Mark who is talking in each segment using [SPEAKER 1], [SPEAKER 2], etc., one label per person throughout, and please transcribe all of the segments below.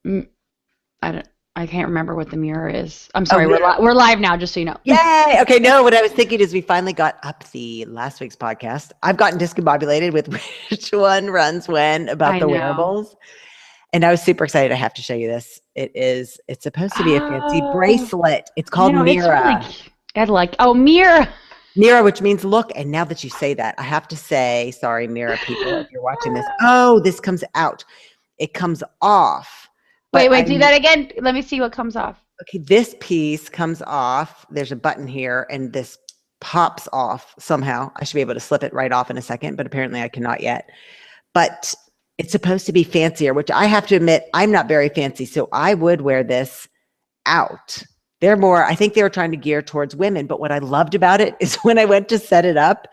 [SPEAKER 1] Mm, I can't remember what the mirror is. I'm
[SPEAKER 2] Oh,
[SPEAKER 1] sorry. We're live now, just so you know.
[SPEAKER 2] yay. Okay, no, what I was thinking is we finally got up the last week's podcast. I've gotten discombobulated with which one runs when about
[SPEAKER 1] I
[SPEAKER 2] the
[SPEAKER 1] know.
[SPEAKER 2] wearables. And I was super excited. I have to show you this. It's supposed to be a fancy
[SPEAKER 1] Oh,
[SPEAKER 2] bracelet. It's
[SPEAKER 1] I
[SPEAKER 2] called
[SPEAKER 1] know. It's really
[SPEAKER 2] Mira.
[SPEAKER 1] cute. I like. Oh, mirror.
[SPEAKER 2] Mira, which means look. And now that you say that, I have to say, sorry, Mira people, if you're watching this. Oh, this comes out. It comes off. But
[SPEAKER 1] Wait. Do that again. Let me see what comes off.
[SPEAKER 2] okay, this piece comes off. There's a button here, and this pops off somehow. I should be able to slip it right off in a second, but apparently I cannot yet. But it's supposed to be fancier, which I have to admit, I'm not very fancy. So I would wear this out. I think they were trying to gear towards women. But what I loved about it is when I went to set it up,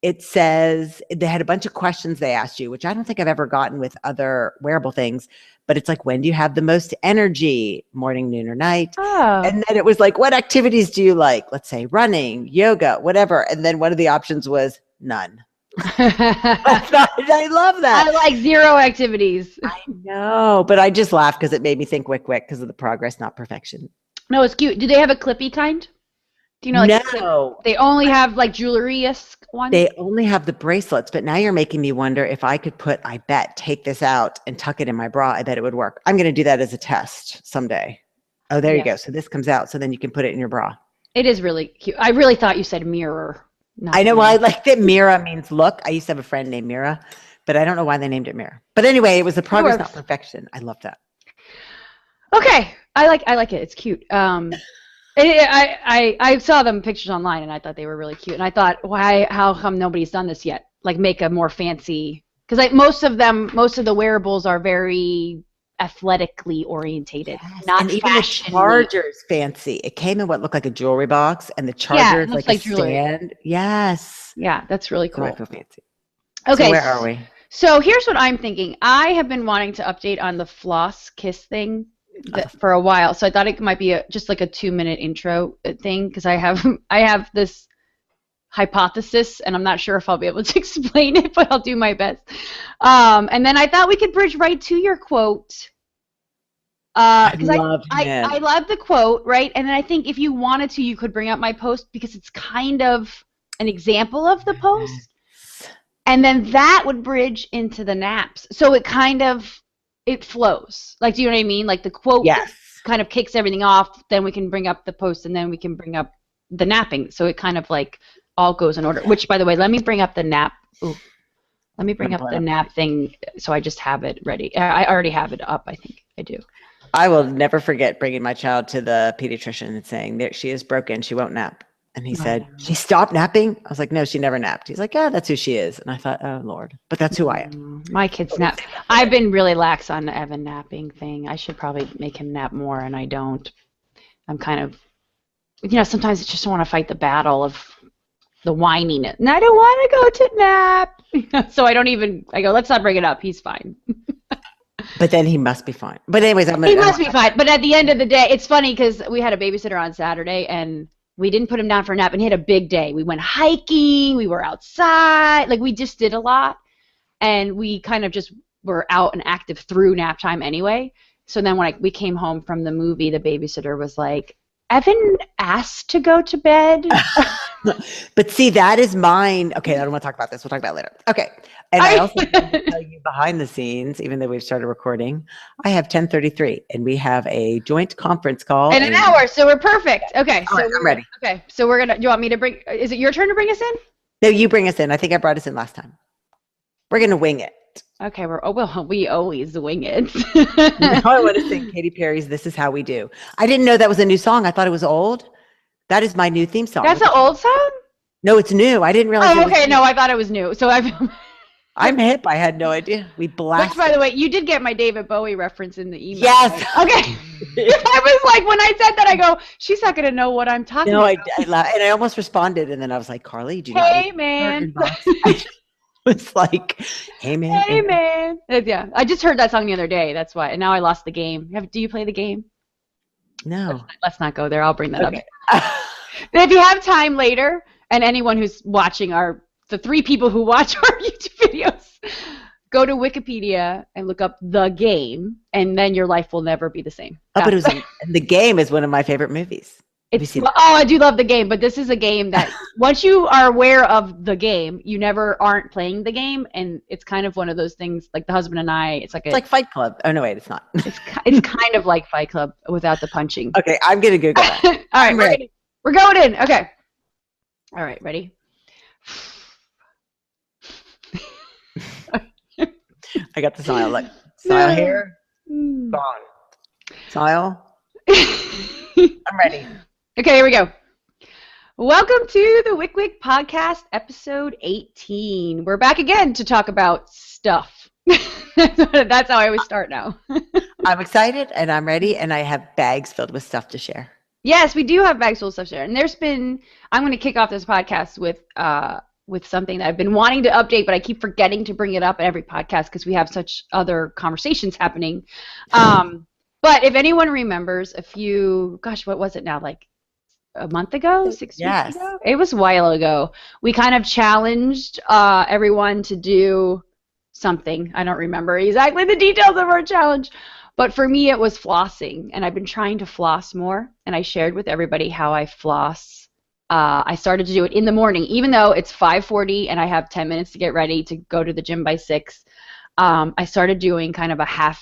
[SPEAKER 2] it says they had a bunch of questions they asked you, which I don't think I've ever gotten with other wearable things. But it's like, when do you have the most energy? Morning, noon, or night?
[SPEAKER 1] Oh.
[SPEAKER 2] And then it was like, what activities do you like? Let's say running, yoga, whatever. And then one of the options was none. I love that.
[SPEAKER 1] I like zero activities.
[SPEAKER 2] I know, but I just laughed because it made me think wick wick because of the progress, not perfection.
[SPEAKER 1] No, it's cute. Do they have a clippy kind? Do you know, like
[SPEAKER 2] No,
[SPEAKER 1] they only have like jewelry-esque ones?
[SPEAKER 2] they only have the bracelets, but now you're making me wonder if I could take this out and tuck it in my bra. I bet it would work. I'm going to do that as a test someday. Oh, there you go. So this comes out, so then you can put it in your bra.
[SPEAKER 1] It is really cute. I really thought you said mirror.
[SPEAKER 2] I know why I like that. Mira means look. I used to have a friend named Mira, but I don't know why they named it Mira. But anyway, it was the progress, not perfection. I love that.
[SPEAKER 1] Okay, I like it. It's cute. I saw them pictures online and I thought they were really cute. And I thought, how come nobody's done this yet? Like make a more fancy, because like most of the wearables are very athletically orientated, not
[SPEAKER 2] and even the charger's fancy. It came in what looked like a jewelry box, and the charger's like a stand. Yes.
[SPEAKER 1] Yeah, that's really cool.
[SPEAKER 2] So I feel fancy.
[SPEAKER 1] Okay.
[SPEAKER 2] So where are we?
[SPEAKER 1] So here's what I'm thinking. I have been wanting to update on the floss kiss thing for a while. So I thought it might be just like a 2-minute intro thing, because I have this hypothesis and I'm not sure if I'll be able to explain it, but I'll do my best. And then I thought we could bridge right to your quote. Because I love the quote, right? And then I think if you wanted to, you could bring up my post because it's kind of an example of the post. And then that would bridge into the naps. So it flows. Like, do you know what I mean? Like the quote kind of kicks everything off. Then we can bring up the post and then we can bring up the napping. So it kind of like all goes in order. Which, by the way, let me bring up the nap. Ooh. Let me bring up the nap thing so I just have it ready. I already have it up. I think I do.
[SPEAKER 2] I will never forget bringing my child to the pediatrician and saying that she is broken. She won't nap. And he said, she stopped napping? I was like, no, she never napped. He's like, yeah, that's who she is. And I thought, oh, Lord. But that's who I am.
[SPEAKER 1] My kids nap. I've been really lax on the Evan napping thing. I should probably make him nap more, and I don't. I'm kind of, sometimes I just don't want to fight the battle of the whininess. And I don't want to go to nap. So I go, let's not bring it up. He's fine.
[SPEAKER 2] But then he must be fine. But anyways,
[SPEAKER 1] he must be fine. But at the end of the day, it's funny because we had a babysitter on Saturday, and we didn't put him down for a nap, and he had a big day. We went hiking. We were outside. Like, we just did a lot, and we kind of just were out and active through nap time anyway. So then when we came home from the movie, the babysitter was like, Evan asked to go to bed.
[SPEAKER 2] But see, that is mine. Okay, I don't want to talk about this. We'll talk about it later. Okay. And I also want to tell you behind the scenes, even though we've started recording, I have 10:33 and we have a joint conference call.
[SPEAKER 1] In an hour, so we're perfect. Okay.
[SPEAKER 2] So I'm ready.
[SPEAKER 1] Okay, so do you want me to is it your turn to bring us in?
[SPEAKER 2] No, you bring us in. I think I brought us in last time. We're going to wing it.
[SPEAKER 1] Okay, we always wing it.
[SPEAKER 2] Now I want to sing Katy Perry's This Is How We Do. I didn't know that was a new song. I thought it was old. That is my new theme song.
[SPEAKER 1] That's an old song?
[SPEAKER 2] No, it's new. I didn't realize.
[SPEAKER 1] Oh, okay. No, I thought it was new. So
[SPEAKER 2] I'm hip. I had no idea. We blasted.
[SPEAKER 1] Which, by the way, you did get my David Bowie reference in the email.
[SPEAKER 2] Yes.
[SPEAKER 1] Right? Okay. I was like, when I said that, I go, she's not going to know what I'm talking about.
[SPEAKER 2] No, and I almost responded, and then I was like, Carly, do you
[SPEAKER 1] Hey, man.
[SPEAKER 2] It's like, hey, man.
[SPEAKER 1] Hey, man. Yeah. I just heard that song the other day. That's why. And now I lost the game. Do you play the game?
[SPEAKER 2] No.
[SPEAKER 1] Let's not go there. I'll bring that up. If you have time later, and anyone who's watching the 3 people who watch our YouTube videos, go to Wikipedia and look up The Game, and then your life will never be the same.
[SPEAKER 2] Oh, but The Game is one of my favorite movies.
[SPEAKER 1] I do love The Game, but this is a game that once you are aware of the game, you never aren't playing the game, and it's kind of one of those things like The Husband and I. It's like
[SPEAKER 2] Fight Club. Oh no, wait, it's not.
[SPEAKER 1] It's kind of like Fight Club without the punching.
[SPEAKER 2] Okay, I'm gonna Google that.
[SPEAKER 1] All right, we're going in. Okay. All right, ready?
[SPEAKER 2] I got the smile. Look, smile here. Gone. Smile. I'm ready.
[SPEAKER 1] Okay, here we go. Welcome to the WYCWYC podcast, episode 18. We're back again to talk about stuff. That's how I always start now.
[SPEAKER 2] I'm excited and I'm ready, and I have bags filled with stuff to share.
[SPEAKER 1] Yes, we do have bags full of stuff to share. And I'm going to kick off this podcast with something that I've been wanting to update, but I keep forgetting to bring it up at every podcast because we have such other conversations happening. But if anyone remembers what was it now? Like a month ago, 6 weeks ago? It was a while ago. We kind of challenged everyone to do something. I don't remember exactly the details of our challenge, but for me it was flossing, and I've been trying to floss more, and I shared with everybody how I floss. I started to do it in the morning, even though it's 5:40 and I have 10 minutes to get ready to go to the gym by 6. I started doing kind of a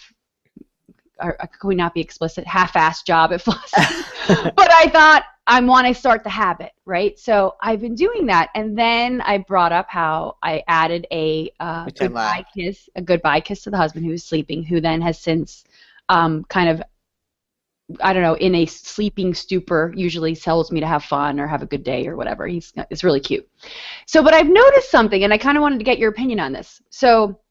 [SPEAKER 1] could we not be explicit, half-assed job at flossing. But I thought I want to start the habit, right? So I've been doing that, and then I brought up how I added a goodbye kiss to the husband who was sleeping, who then has since kind of, I don't know, in a sleeping stupor, usually tells me to have fun or have a good day or whatever. It's really cute. So, but I've noticed something, and I kind of wanted to get your opinion on this. So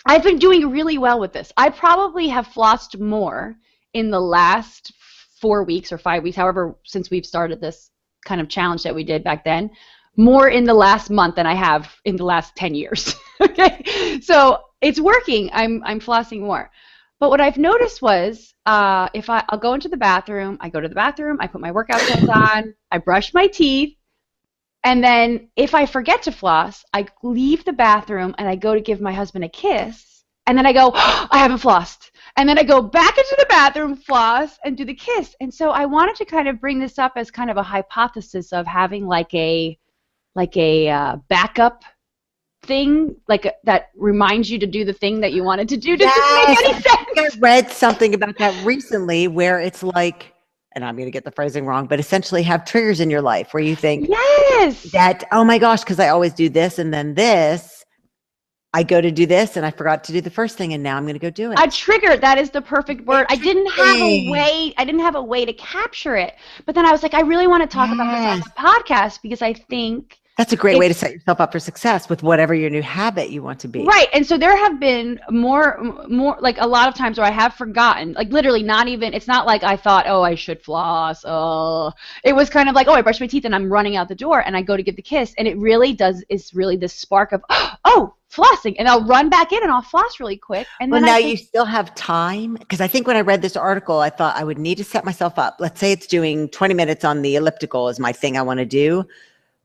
[SPEAKER 1] I've been doing really well with this. I probably have flossed more in the last 4 weeks or 5 weeks, however, since we've started this kind of challenge that we did back then, more in the last month than I have in the last 10 years. Okay, so it's working. I'm flossing more. But what I've noticed was I'll go into the bathroom, I put my workout clothes on, I brush my teeth, and then if I forget to floss, I leave the bathroom and I go to give my husband a kiss, and then I go, I haven't flossed. And then I go back into the bathroom, floss, and do the kiss. And so I wanted to kind of bring this up as kind of a hypothesis of having like a backup thing, that reminds you to do the thing that you wanted to do. Does this make any sense?
[SPEAKER 2] I read something about that recently where it's like, and I'm going to get the phrasing wrong, but essentially have triggers in your life where you think that, oh my gosh, because I always do this and then this, I go to do this and I forgot to do the first thing and now I'm going to go do it.
[SPEAKER 1] A trigger, that is the perfect word. I didn't have a way to capture it. But then I was like, I really want to talk about this on the podcast because I think
[SPEAKER 2] that's a great way to set yourself up for success with whatever your new habit you want to be.
[SPEAKER 1] Right. And so there have been more like a lot of times where I have forgotten, like literally not even, it's not like I thought, oh, I should floss. Oh, it was kind of like, oh, I brushed my teeth and I'm running out the door and I go to give the kiss. And it really is really this spark of, oh, flossing. And I'll run back in and I'll floss really quick. And then
[SPEAKER 2] you still have time. Because I think when I read this article, I thought I would need to set myself up. Let's say it's doing 20 minutes on the elliptical is my thing I want to do.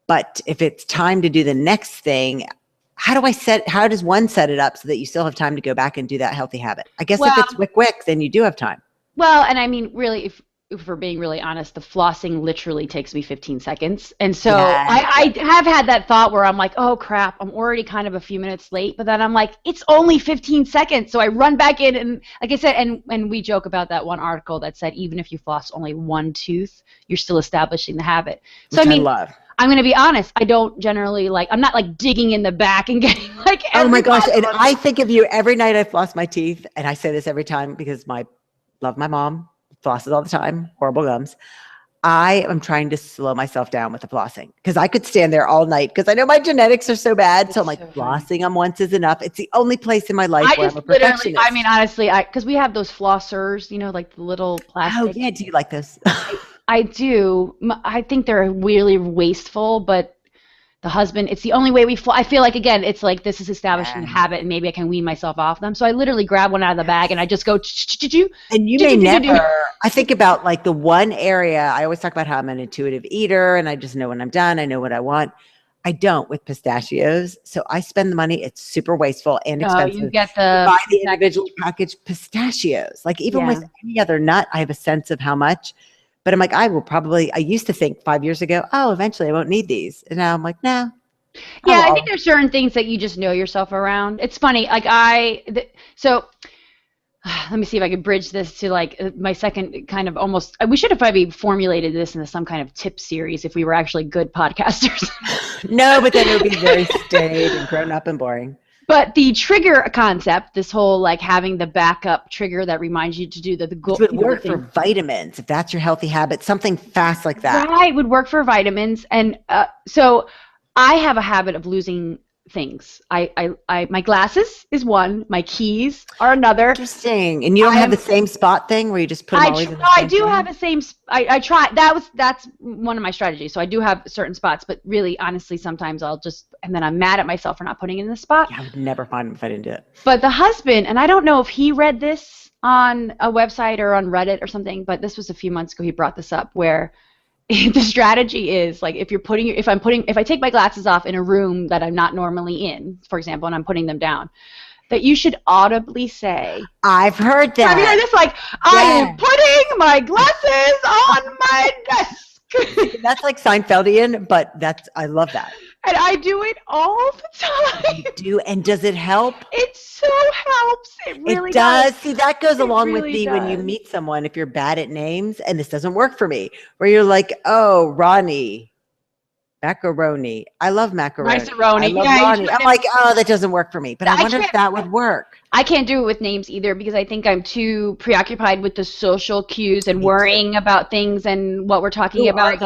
[SPEAKER 2] But if it's time to do the next thing, how does one set it up so that you still have time to go back and do that healthy habit? I guess if it's wycwyc, then you do have time.
[SPEAKER 1] Well, and I mean, really, if we're being really honest, the flossing literally takes me 15 seconds. And so I have had that thought where I'm like, oh crap, I'm already kind of a few minutes late. But then I'm like, it's only 15 seconds. So I run back in and like I said, and we joke about that one article that said, even if you floss only one tooth, you're still establishing the habit. So
[SPEAKER 2] Which
[SPEAKER 1] I
[SPEAKER 2] love.
[SPEAKER 1] I'm going to be honest. I don't generally I'm not like digging in the back and getting like.
[SPEAKER 2] Oh my gosh. And I think of you every night I floss my teeth. And I say this every time because love my mom, flosses all the time, horrible gums. I am trying to slow myself down with the flossing because I could stand there all night because I know my genetics are so bad. So I'm like, flossing on once is enough. It's the only place in my life where I'm a perfectionist.
[SPEAKER 1] I mean, honestly, because we have those flossers, like the little plastic.
[SPEAKER 2] Oh yeah. Do you like those?
[SPEAKER 1] I do. I think they're really wasteful, but the husband, it's the only way we I feel like, again, it's like this is establishing a habit and maybe I can wean myself off them. So I literally grab one out of the bag and I just go,
[SPEAKER 2] and you may never, I think about like the one area, I always talk about how I'm an intuitive eater and I just know when I'm done, I know what I want. I don't with pistachios. So I spend the money. It's super wasteful and expensive.
[SPEAKER 1] You get
[SPEAKER 2] to buy the individual packaged pistachios. Like even with any other nut, I have a sense of how much. But I'm like, I used to think 5 years ago, oh, eventually I won't need these. And now I'm like, nah.
[SPEAKER 1] Yeah, I think there's certain things that you just know yourself around. It's funny. Like let me see if I could bridge this to like my second kind of almost, we should have probably formulated this into some kind of tip series if we were actually good podcasters.
[SPEAKER 2] No, but then it would be very staid and grown up and boring.
[SPEAKER 1] But the trigger concept, this whole like having the backup trigger that reminds you to do the goal.
[SPEAKER 2] It would work for vitamins if that's your healthy habit, something fast like that.
[SPEAKER 1] Right, would work for vitamins. And so I have a habit of losing things. My glasses is one. My keys are another.
[SPEAKER 2] Interesting. And you don't have the same spot thing where you just put them always in the same
[SPEAKER 1] I do have the same. I try. That's one of my strategies. So I do have certain spots, but really, honestly, sometimes I'll just, and then I'm mad at myself for not putting it in the spot.
[SPEAKER 2] Yeah, I would never find them if I didn't do it.
[SPEAKER 1] But the husband, and I don't know if he read this on a website or on Reddit or something, but this was a few months ago. He brought this up where the strategy is like if I take my glasses off in a room that I'm not normally in, for example, and I'm putting them down, that you should audibly say,
[SPEAKER 2] I've heard that.
[SPEAKER 1] Have you heard this? Like, I am putting my glasses on my desk.
[SPEAKER 2] That's like Seinfeldian, but I love that.
[SPEAKER 1] And I do it all the time.
[SPEAKER 2] You do, and does it help?
[SPEAKER 1] It so helps. It really
[SPEAKER 2] does. See, that goes along with when you meet someone, if you're bad at names, and this doesn't work for me, where you're like, oh, Ronnie, macaroni. I love macaroni.
[SPEAKER 1] Macaroni.
[SPEAKER 2] I love Ronnie. I'm like, oh, that doesn't work for me. But I wonder if that would work.
[SPEAKER 1] I can't do it with names either because I think I'm too preoccupied with the social cues and worrying about things and what we're talking about.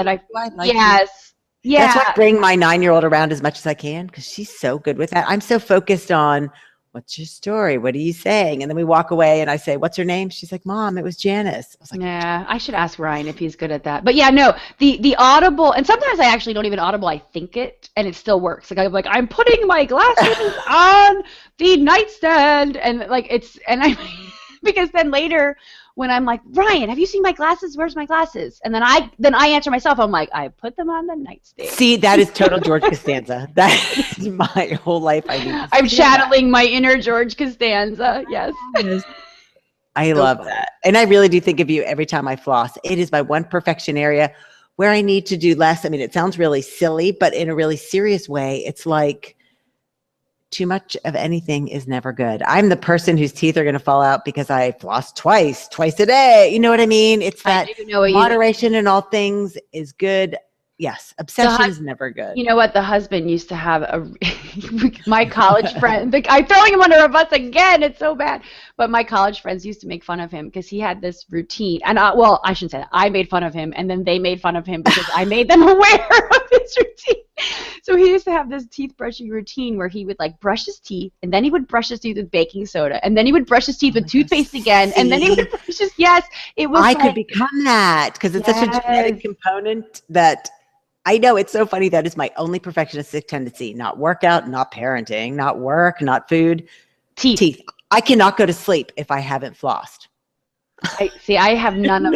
[SPEAKER 1] Yeah.
[SPEAKER 2] That's why I bring my 9-year-old around as much as I can because she's so good with that. I'm so focused on what's your story? What are you saying? And then we walk away and I say, what's her name? She's like, Mom, it was Janice. I was like,
[SPEAKER 1] yeah, I should ask Ryan if he's good at that. But yeah, no, the audible, and sometimes I actually don't even audible, I think it, and it still works. Like I'm putting my glasses on the nightstand and because then later when I'm like, Ryan, have you seen my glasses? Where's my glasses? And then I answer myself. I'm like, I put them on the nightstand.
[SPEAKER 2] See, that is total George Costanza. That is my whole life.
[SPEAKER 1] I'm channeling my inner George Costanza. Yes.
[SPEAKER 2] I love that. And I really do think of you every time I floss. It is my one perfection area where I need to do less. I mean, it sounds really silly, but in a really serious way, it's like too much of anything is never good. I'm the person whose teeth are going to fall out because I floss twice a day. You know what I mean? It's that moderation in all things is good. Yes. Obsession is never good.
[SPEAKER 1] You know what? The husband used to have my college friend, I'm throwing him under a bus again. It's so bad. But my college friends used to make fun of him because he had this routine. And I shouldn't say that. I made fun of him and then they made fun of him because I made them aware of his routine. So he used to have this teeth brushing routine where he would like brush his teeth and then he would brush his teeth with baking soda and then he would brush his teeth with toothpaste again and then he would brush his, it was
[SPEAKER 2] could become that because it's such a genetic component that I know. It's so funny. That is my only perfectionistic tendency. Not workout, not parenting, not work, not food. Teeth. I cannot go to sleep if I haven't flossed.
[SPEAKER 1] I have none of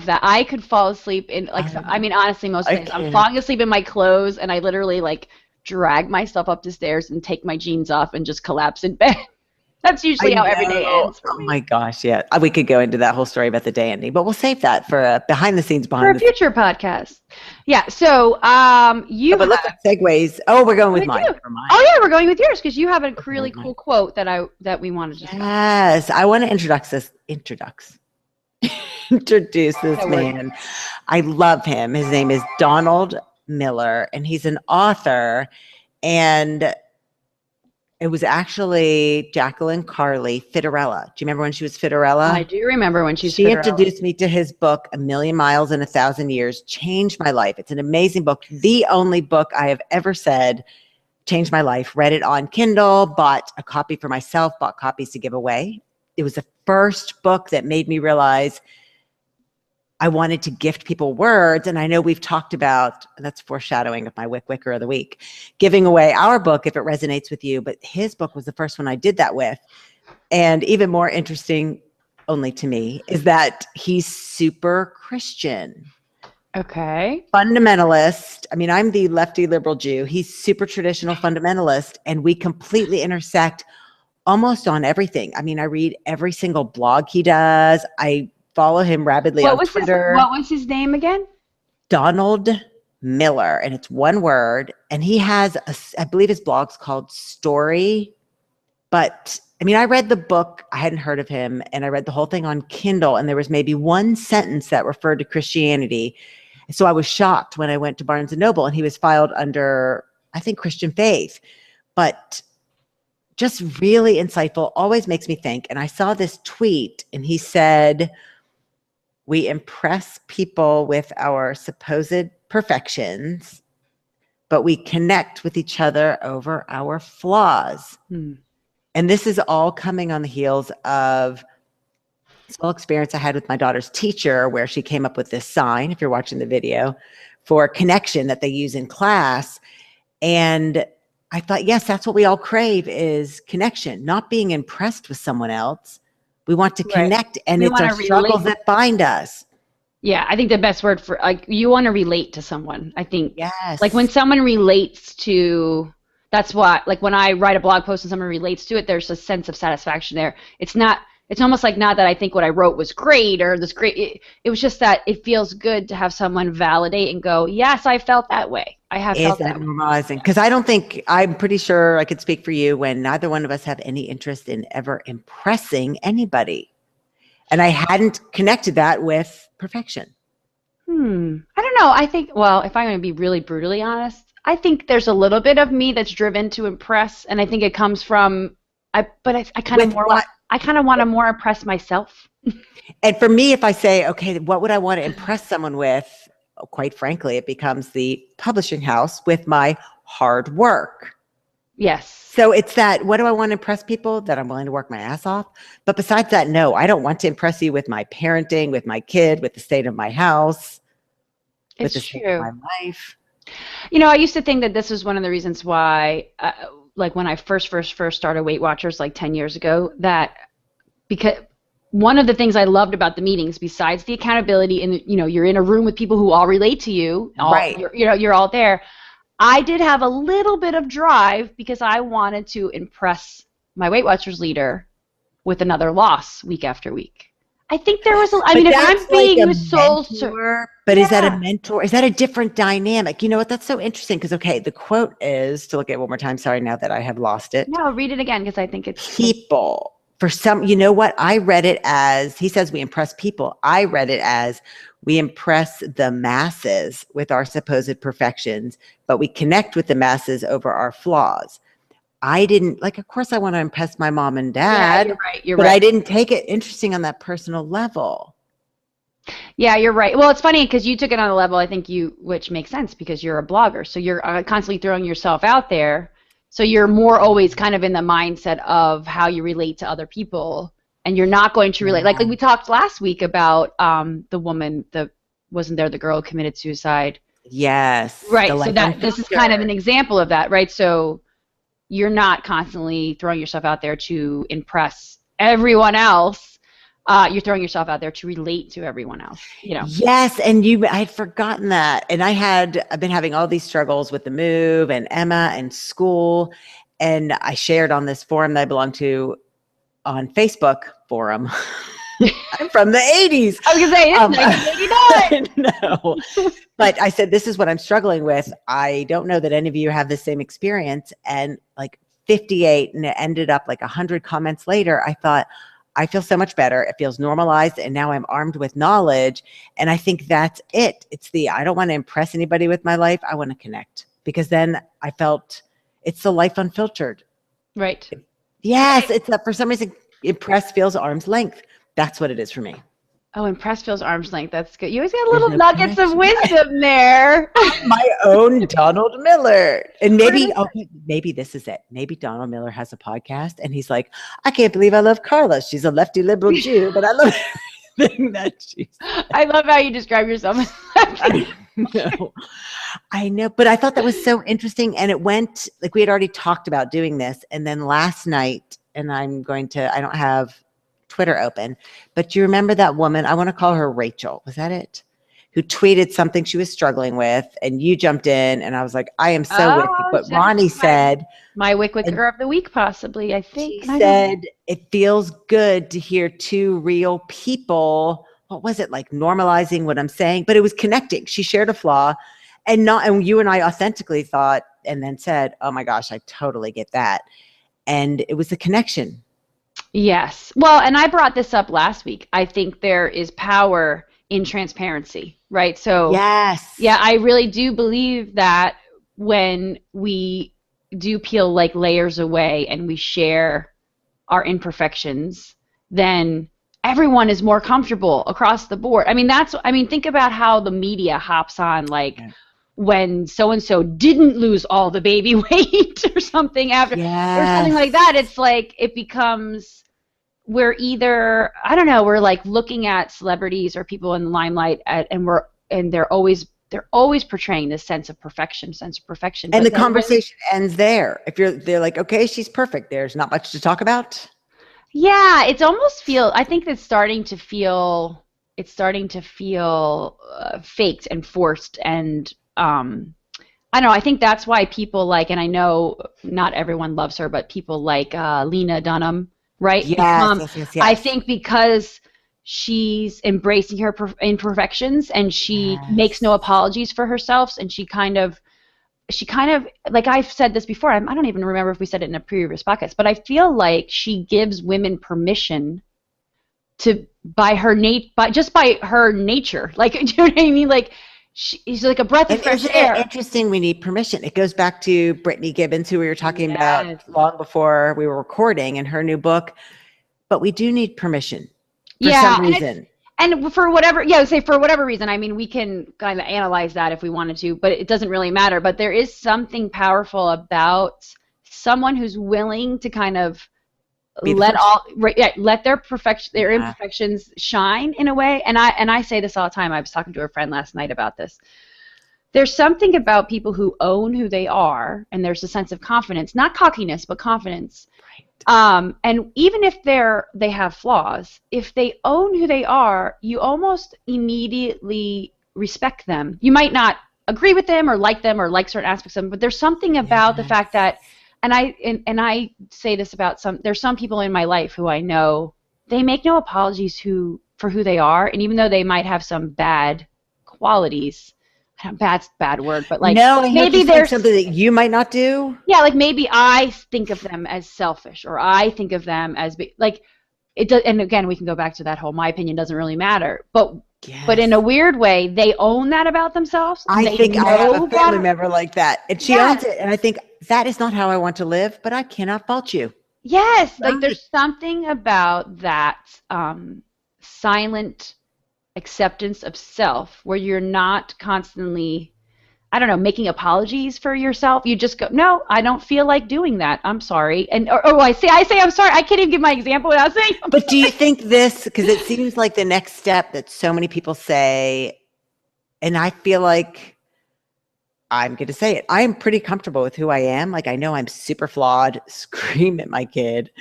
[SPEAKER 1] that. I could fall asleep in honestly, most days I'm falling asleep in my clothes and I literally like drag myself up the stairs and take my jeans off and just collapse in bed. That's usually how every day ends.
[SPEAKER 2] Oh my gosh, yeah. We could go into that whole story about the day ending, but we'll save that for a
[SPEAKER 1] future podcast. Yeah. So
[SPEAKER 2] but let's segues. Oh, we're going with mine.
[SPEAKER 1] Oh yeah, we're going with yours because you have a really cool quote that we wanted to.
[SPEAKER 2] Yes, I want to introduce this man. I love him. His name is Donald Miller, and he's an author. And it was actually Jacqueline Carly Fittarella. Do you remember when she was Fittarella?
[SPEAKER 1] I do remember when she
[SPEAKER 2] introduced me to his book, A Million Miles in 1,000 Years, changed my life. It's an amazing book. The only book I have ever said changed my life. Read it on Kindle, bought a copy for myself, bought copies to give away. It was the first book that made me realize I wanted to gift people words. And I know we've talked about, that's foreshadowing of my Wycwyc'er of the week, giving away our book if it resonates with you. But his book was the first one I did that with. And even more interesting, only to me, is that he's super Christian.
[SPEAKER 1] Okay.
[SPEAKER 2] Fundamentalist. I mean, I'm the lefty liberal Jew. He's super traditional fundamentalist, and we completely intersect almost on everything. I mean, I read every single blog he does. I follow him rapidly on Twitter.
[SPEAKER 1] What was his name again?
[SPEAKER 2] Donald Miller, and it's one word. And he has, I believe his blog's called Story. But I mean, I read the book. I hadn't heard of him, and I read the whole thing on Kindle, and there was maybe one sentence that referred to Christianity. So I was shocked when I went to Barnes and Noble, and he was filed under, I think, Christian Faith. But just really insightful, always makes me think. And I saw this tweet, and he said, we impress people with our supposed perfections, but we connect with each other over our flaws. And this is all coming on the heels of this whole experience I had with my daughter's teacher, where she came up with this sign, if you're watching the video, for connection that they use in class. And I thought, yes, that's what we all crave, is connection, not being impressed with someone else. We want to connect, and it's our struggles that bind us.
[SPEAKER 1] Yeah, I think the best word for, like, you want to relate to someone. I think,
[SPEAKER 2] yes,
[SPEAKER 1] like when someone relates to, that's what, like when I write a blog post and someone relates to it, there's a sense of satisfaction there. It's almost like not that I think what I wrote was great or this great. It was just that it feels good to have someone validate and go, yes, I felt that way. I have felt that way.
[SPEAKER 2] Normalizing? Because I'm pretty sure I could speak for you when neither one of us have any interest in ever impressing anybody. And I hadn't connected that with perfection.
[SPEAKER 1] I don't know. I think, well, if I'm going to be really brutally honest, I think there's a little bit of me that's driven to impress, and I think it comes from, I kind of want to more impress myself.
[SPEAKER 2] And for me, if I say, okay, what would I want to impress someone with? Quite frankly, it becomes the publishing house with my hard work.
[SPEAKER 1] Yes.
[SPEAKER 2] So it's that, what do I want to impress people? That I'm willing to work my ass off. But besides that, no, I don't want to impress you with my parenting, with my kid, with the state of my house, with the state of my life.
[SPEAKER 1] You know, I used to think that this was one of the reasons why, like when I first started Weight Watchers like 10 years ago, because one of the things I loved about the meetings, besides the accountability, and you're in a room with people who all relate to you, right? You're all there. I did have a little bit of drive because I wanted to impress my Weight Watchers leader with another loss week after week. I think there was, I mean, if I'm being like soul mentor,
[SPEAKER 2] but is that a mentor? Is that a different dynamic? You know what? That's so interesting because, okay, the quote is, to look at it one more time. Sorry, now that I have lost it.
[SPEAKER 1] No, read it again because I think it's
[SPEAKER 2] people. For some, you know what? I read it as, he says we impress people. I read it as we impress the masses with our supposed perfections, but we connect with the masses over our flaws. I didn't, like, of course I want to impress my mom and dad,
[SPEAKER 1] you're
[SPEAKER 2] but
[SPEAKER 1] right.
[SPEAKER 2] I didn't take it interesting on that personal level.
[SPEAKER 1] Yeah, you're right. Well, it's funny because you took it on a level, I think which makes sense because you're a blogger. So you're constantly throwing yourself out there. So you're more always kind of in the mindset of how you relate to other people, and you're not going to relate. Like we talked last week about the woman that wasn't there, the girl who committed suicide.
[SPEAKER 2] Yes.
[SPEAKER 1] Right. So this is kind of an example of that, right? So you're not constantly throwing yourself out there to impress everyone else. You're throwing yourself out there to relate to everyone else, Yes,
[SPEAKER 2] and I had forgotten that. And I've been having all these struggles with the move and Emma and school. And I shared on this forum that I belong to on Facebook forum. I'm from the 80s.
[SPEAKER 1] I was going to say, it's 1989.
[SPEAKER 2] No. But I said, this is what I'm struggling with. I don't know that any of you have the same experience. And like 58, and it ended up like 100 comments later, I thought, I feel so much better. It feels normalized. And now I'm armed with knowledge. And I think that's it. I don't want to impress anybody with my life. I want to connect, because then I felt it's the life unfiltered.
[SPEAKER 1] Right.
[SPEAKER 2] Yes. It's for some reason, impress feels arm's length. That's what it is for me.
[SPEAKER 1] Oh, impress feels arm's length. That's good. You always got little nuggets of wisdom there.
[SPEAKER 2] My own Donald Miller. And maybe this is it. Maybe Donald Miller has a podcast and he's like, I can't believe I love Carla. She's a lefty liberal Jew, but I love everything that she's said.
[SPEAKER 1] I love how you describe yourself.
[SPEAKER 2] I know, but I thought that was so interesting. And it went, like, we had already talked about doing this. And then last night, and I don't have Twitter open, but do you remember that woman? I want to call her Rachel. Was that it? who tweeted something she was struggling with, and you jumped in, and I was like, I am so with you.
[SPEAKER 1] Oh,
[SPEAKER 2] What
[SPEAKER 1] Jennifer,
[SPEAKER 2] Ronnie said,
[SPEAKER 1] my
[SPEAKER 2] and
[SPEAKER 1] wycwyc'er of the week, possibly, I think.
[SPEAKER 2] she
[SPEAKER 1] And I don't know.
[SPEAKER 2] said, it feels good to hear two real people. What was it, like normalizing what I'm saying? But it was connecting. She shared a flaw, and you and I authentically thought, and then said, oh my gosh, I totally get that. And it was the connection.
[SPEAKER 1] Yes. Well, and I brought this up last week. I think there is power in transparency, right? So,
[SPEAKER 2] Yes.
[SPEAKER 1] yeah, I really do believe that when we do peel like layers away and we share our imperfections, then everyone is more comfortable across the board. I mean, think about how the media hops on, like,
[SPEAKER 2] Yeah.
[SPEAKER 1] when so and so didn't lose all the baby weight or something after, or something like
[SPEAKER 2] Yes.
[SPEAKER 1] that. It's like it becomes, we're either, I don't know, we're like looking at celebrities or people in the limelight and they're always portraying this sense of perfection.
[SPEAKER 2] And
[SPEAKER 1] But
[SPEAKER 2] the
[SPEAKER 1] then
[SPEAKER 2] conversation ends there. If they're like, okay, she's perfect. There's not much to talk about.
[SPEAKER 1] yeah, I think it's starting to feel faked and forced. And I don't know, I think that's why people like, and I know not everyone loves her, but people like Lena Dunham, right?
[SPEAKER 2] Yes, yes, yes,
[SPEAKER 1] I
[SPEAKER 2] yes.
[SPEAKER 1] think because she's embracing her imperfections and she makes no
[SPEAKER 2] Yes.
[SPEAKER 1] apologies for herself, and she kind of, like I've said this before, I don't even remember if we said it in a previous podcast, but I feel like she gives women permission to, by her nature, like, do you know what I mean? Like she's like a breath of
[SPEAKER 2] And
[SPEAKER 1] fresh
[SPEAKER 2] isn't it
[SPEAKER 1] air.
[SPEAKER 2] interesting? We need permission. It goes back to Brittany Gibbons, who we were talking about
[SPEAKER 1] Yes.
[SPEAKER 2] long before we were recording, and her new book. But we do need permission for some
[SPEAKER 1] Yeah,
[SPEAKER 2] reason.
[SPEAKER 1] and for whatever, yeah, say for whatever reason. I mean, we can kind of analyze that if we wanted to, but it doesn't really matter. But there is something powerful about someone who's willing to kind of
[SPEAKER 2] Be the first.
[SPEAKER 1] let their
[SPEAKER 2] Yeah.
[SPEAKER 1] imperfections shine in a way. And I say this all the time. I was talking to a friend last night about this. There's something about people who own who they are, and there's a sense of confidence, not cockiness, but confidence. And even if they have flaws, if they own who they are, you almost immediately respect them. You might not agree with them or like certain aspects of them, but there's something about the
[SPEAKER 2] Yes.
[SPEAKER 1] fact that, and I say this about there's some people in my life who I know, they make no apologies for who they are, and even though they might have some bad qualities, bad word, but like
[SPEAKER 2] No, I hear
[SPEAKER 1] maybe
[SPEAKER 2] you saying
[SPEAKER 1] there's,
[SPEAKER 2] something that you might not do.
[SPEAKER 1] yeah, like maybe I think of them as selfish, or I think of them as like it does. And again, we can go back to that whole my opinion doesn't really matter. But in
[SPEAKER 2] Yes.
[SPEAKER 1] a weird way, they own that about themselves. And
[SPEAKER 2] I
[SPEAKER 1] they
[SPEAKER 2] think I have
[SPEAKER 1] know
[SPEAKER 2] a family
[SPEAKER 1] that.
[SPEAKER 2] member like that, and she owns
[SPEAKER 1] Yes,
[SPEAKER 2] it. And I think that is not how I want to live, but I cannot fault you.
[SPEAKER 1] yes. Like
[SPEAKER 2] Right.
[SPEAKER 1] there's something about that silent acceptance of self where you're not constantly, I don't know, making apologies for yourself. You just go, no, I don't feel like doing that. I'm sorry. And I say I'm sorry. I can't even give my example without saying I'm
[SPEAKER 2] But do you
[SPEAKER 1] sorry.
[SPEAKER 2] think this, because it seems like the next step that so many people say, and I feel like I'm going to say it, I am pretty comfortable with who I am. Like, I know I'm super flawed, scream at my kid.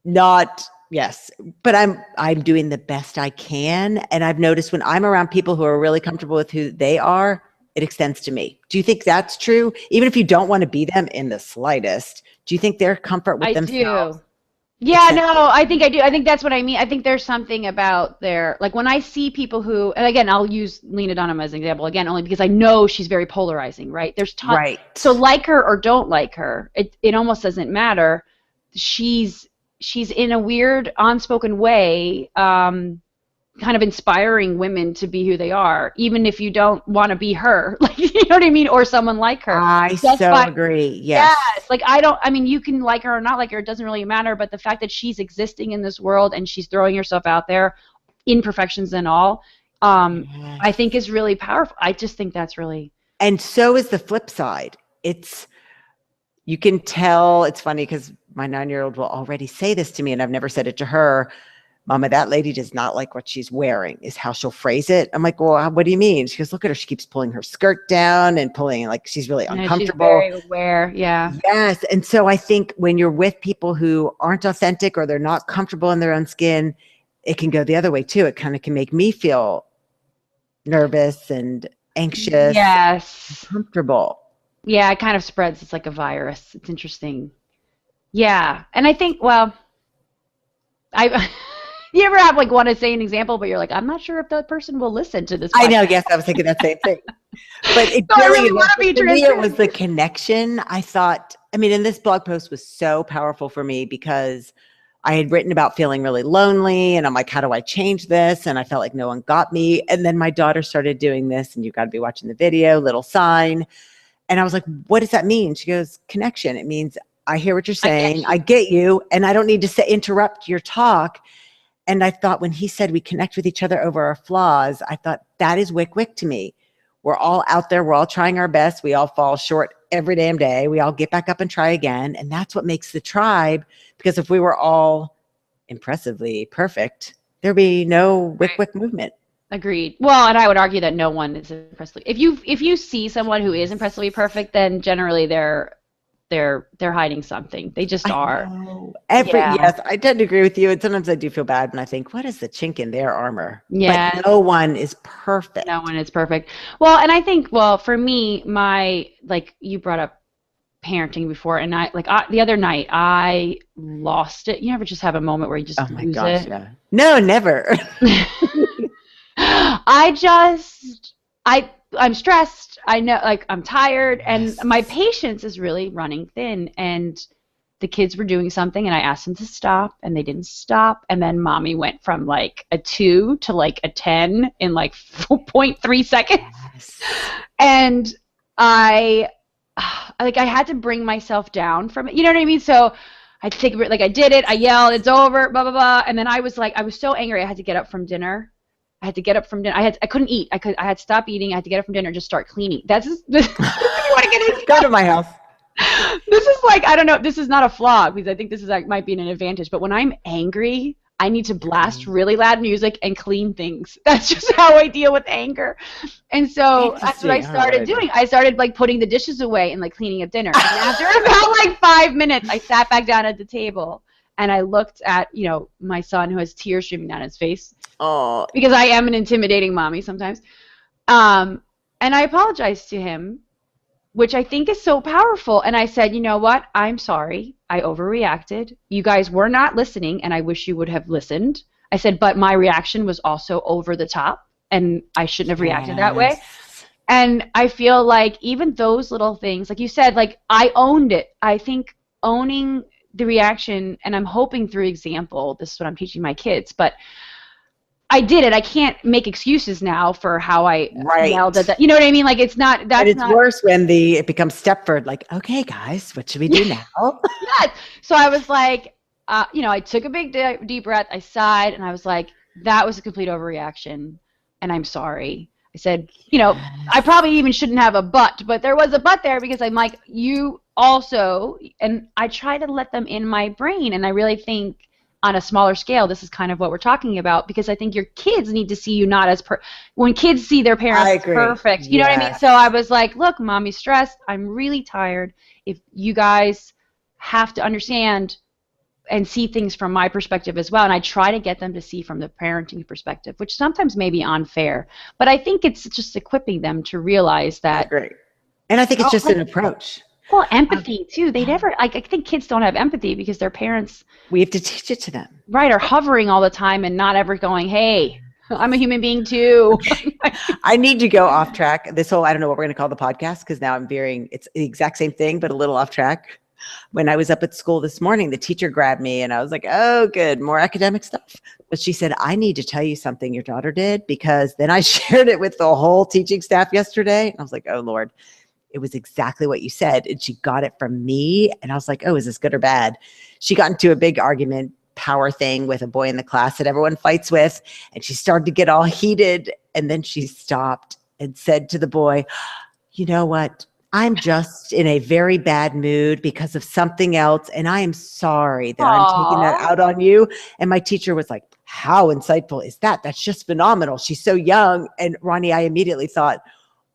[SPEAKER 2] Not, yes, but I'm doing the best I can. And I've noticed when I'm around people who are really comfortable with who they are, it extends to me. Do you think that's true? Even if you don't want to be them in the slightest, do you think their comfort with
[SPEAKER 1] I
[SPEAKER 2] themselves
[SPEAKER 1] do. Yeah,
[SPEAKER 2] extends?
[SPEAKER 1] no, I think I do. I think that's what I mean. I think there's something about like when I see people who, and again, I'll use Lena Dunham as an example again, only because I know she's very polarizing, right?
[SPEAKER 2] Right.
[SPEAKER 1] So like her or don't like her, it almost doesn't matter. She's in a weird unspoken way, kind of inspiring women to be who they are, even if you don't want to be her, like, you know what I mean, or someone like her.
[SPEAKER 2] I
[SPEAKER 1] Just
[SPEAKER 2] so
[SPEAKER 1] by
[SPEAKER 2] agree. Yes.
[SPEAKER 1] Yes, like I mean, you can like her or not like her, it doesn't really matter, but the fact that she's existing in this world and she's throwing herself out there, imperfections and all, I
[SPEAKER 2] Yes.
[SPEAKER 1] think is really powerful. I just think that's really,
[SPEAKER 2] And so is the flip side. You can tell, it's funny because my 9-year-old will already say this to me, and I've never said it to her. Mama, that lady does not like what she's wearing, is how she'll phrase it. I'm like, well, what do you mean? She goes, look at her. She keeps pulling her skirt down and pulling, like, she's really
[SPEAKER 1] you know, she's
[SPEAKER 2] uncomfortable.
[SPEAKER 1] very aware. Yeah.
[SPEAKER 2] Yes. And so I think when you're with people who aren't authentic or they're not comfortable in their own skin, it can go the other way too. It kind of can make me feel nervous and anxious,
[SPEAKER 1] Yes.
[SPEAKER 2] comfortable.
[SPEAKER 1] Yeah, it kind of spreads. It's like a virus. It's interesting. Yeah. And I think, well, I you ever have like want to say an example, but you're like, I'm not sure if that person will listen to this
[SPEAKER 2] I know.
[SPEAKER 1] podcast.
[SPEAKER 2] Yes, I was thinking that same thing. But it
[SPEAKER 1] So I
[SPEAKER 2] really,
[SPEAKER 1] really want to be
[SPEAKER 2] for me, it was
[SPEAKER 1] transparent.
[SPEAKER 2] the connection. I thought, I mean, and this blog post was so powerful for me because I had written about feeling really lonely and I'm like, how do I change this? And I felt like no one got me. And then my daughter started doing this and you've got to be watching the video, little sign. And I was like, what does that mean? She goes, connection. It means I hear what you're
[SPEAKER 1] I get
[SPEAKER 2] saying.
[SPEAKER 1] you.
[SPEAKER 2] I get you. And I don't need to say, interrupt your talk. And I thought when he said we connect with each other over our flaws, I thought that is wick wick to me. We're all out there. We're all trying our best. We all fall short every damn day. We all get back up and try again. And that's what makes the tribe. Because if we were all impressively perfect, there'd be no wick wick movement.
[SPEAKER 1] Agreed. Well, and I would argue that no one is impressively. If you see someone who is impressively perfect, then generally they're hiding something. They just are. Yeah.
[SPEAKER 2] Yes, I tend to agree with you. And sometimes I do feel bad when I think, what is the chink in their armor?
[SPEAKER 1] Yeah.
[SPEAKER 2] But no one is perfect.
[SPEAKER 1] No one is perfect. Well, and I think, well, for me, like you brought up parenting before, and the other night I lost it. You ever just have a moment where you just
[SPEAKER 2] Oh my
[SPEAKER 1] lose
[SPEAKER 2] gosh,
[SPEAKER 1] it?
[SPEAKER 2] yeah. No, never.
[SPEAKER 1] I'm stressed. I know, like, I'm tired, and my patience is really running thin. And the kids were doing something, and I asked them to stop, and they didn't stop. And then mommy went from like a 2 to like a 10 in like 4.3 seconds.
[SPEAKER 2] Yes.
[SPEAKER 1] And I had to bring myself down from it. You know what I mean? So I had to take a break. Like, I did it. I yelled, "It's over!" Blah blah blah. And then I was so angry. I had to get up from dinner. I couldn't eat. I had to stop eating. I had to get up from dinner and just start cleaning. This you want to get into?
[SPEAKER 2] Go to my house.
[SPEAKER 1] This is like, I don't know. This is not a flaw because I think this is like might be an advantage. But when I'm angry, I need to blast really loud music and clean things. That's just how I deal with anger. And so that's what I started doing. I started like putting the dishes away and like cleaning up dinner. And after about like 5 minutes, I sat back down at the table and I looked at, my son who has tears streaming down his face.
[SPEAKER 2] Oh,
[SPEAKER 1] Because I am an intimidating mommy sometimes. And I apologized to him, which I think is so powerful. And I said, you know what? I'm sorry. I overreacted. You guys were not listening, and I wish you would have listened. I said, but my reaction was also over the top, and I shouldn't have reacted that way. And I feel like even those little things, like you said, like I owned it. I think owning the reaction, and I'm hoping through example, this is what I'm teaching my kids, but I did it. I can't make excuses now for how I yelled at that. You know what I mean? Like, it's not, that's
[SPEAKER 2] it's not worse when it becomes Stepford, like, okay, guys, what should we do now?
[SPEAKER 1] Yes. So I was like, I took a big deep breath. I sighed, and I was like, that was a complete overreaction, and I'm sorry. I said, I probably even shouldn't have a but there was a but there because I'm like, you also, and I try to let them in my brain, and I really think on a smaller scale, this is kind of what we're talking about, because I think your kids need to see you not as when kids see their parents perfect. You know what I mean? So I was like, look, mommy's stressed. I'm really tired. If you guys have to understand and see things from my perspective as well, and I try to get them to see from the parenting perspective, which sometimes may be unfair, but I think it's just equipping them to realize that.
[SPEAKER 2] Great. And I think it's just an approach.
[SPEAKER 1] Well, empathy too. They never, I think kids don't have empathy because their parents.
[SPEAKER 2] We have to teach it to them.
[SPEAKER 1] Right, are hovering all the time and not ever going, hey, I'm a human being too.
[SPEAKER 2] I need to go off track. I don't know what we're going to call the podcast because now I'm veering. It's the exact same thing, but a little off track. When I was up at school this morning, the teacher grabbed me and I was like, oh, good, more academic stuff. But she said, I need to tell you something your daughter did, because then I shared it with the whole teaching staff yesterday. And I was like, oh, Lord. It was exactly what you said. And she got it from me. And I was like, oh, is this good or bad? She got into a big argument, power thing with a boy in the class that everyone fights with. And she started to get all heated. And then she stopped and said to the boy, you know what? I'm just in a very bad mood because of something else. And I am sorry that I'm taking that out on you. And my teacher was like, how insightful is that? That's just phenomenal. She's so young. And Ronnie, I immediately thought,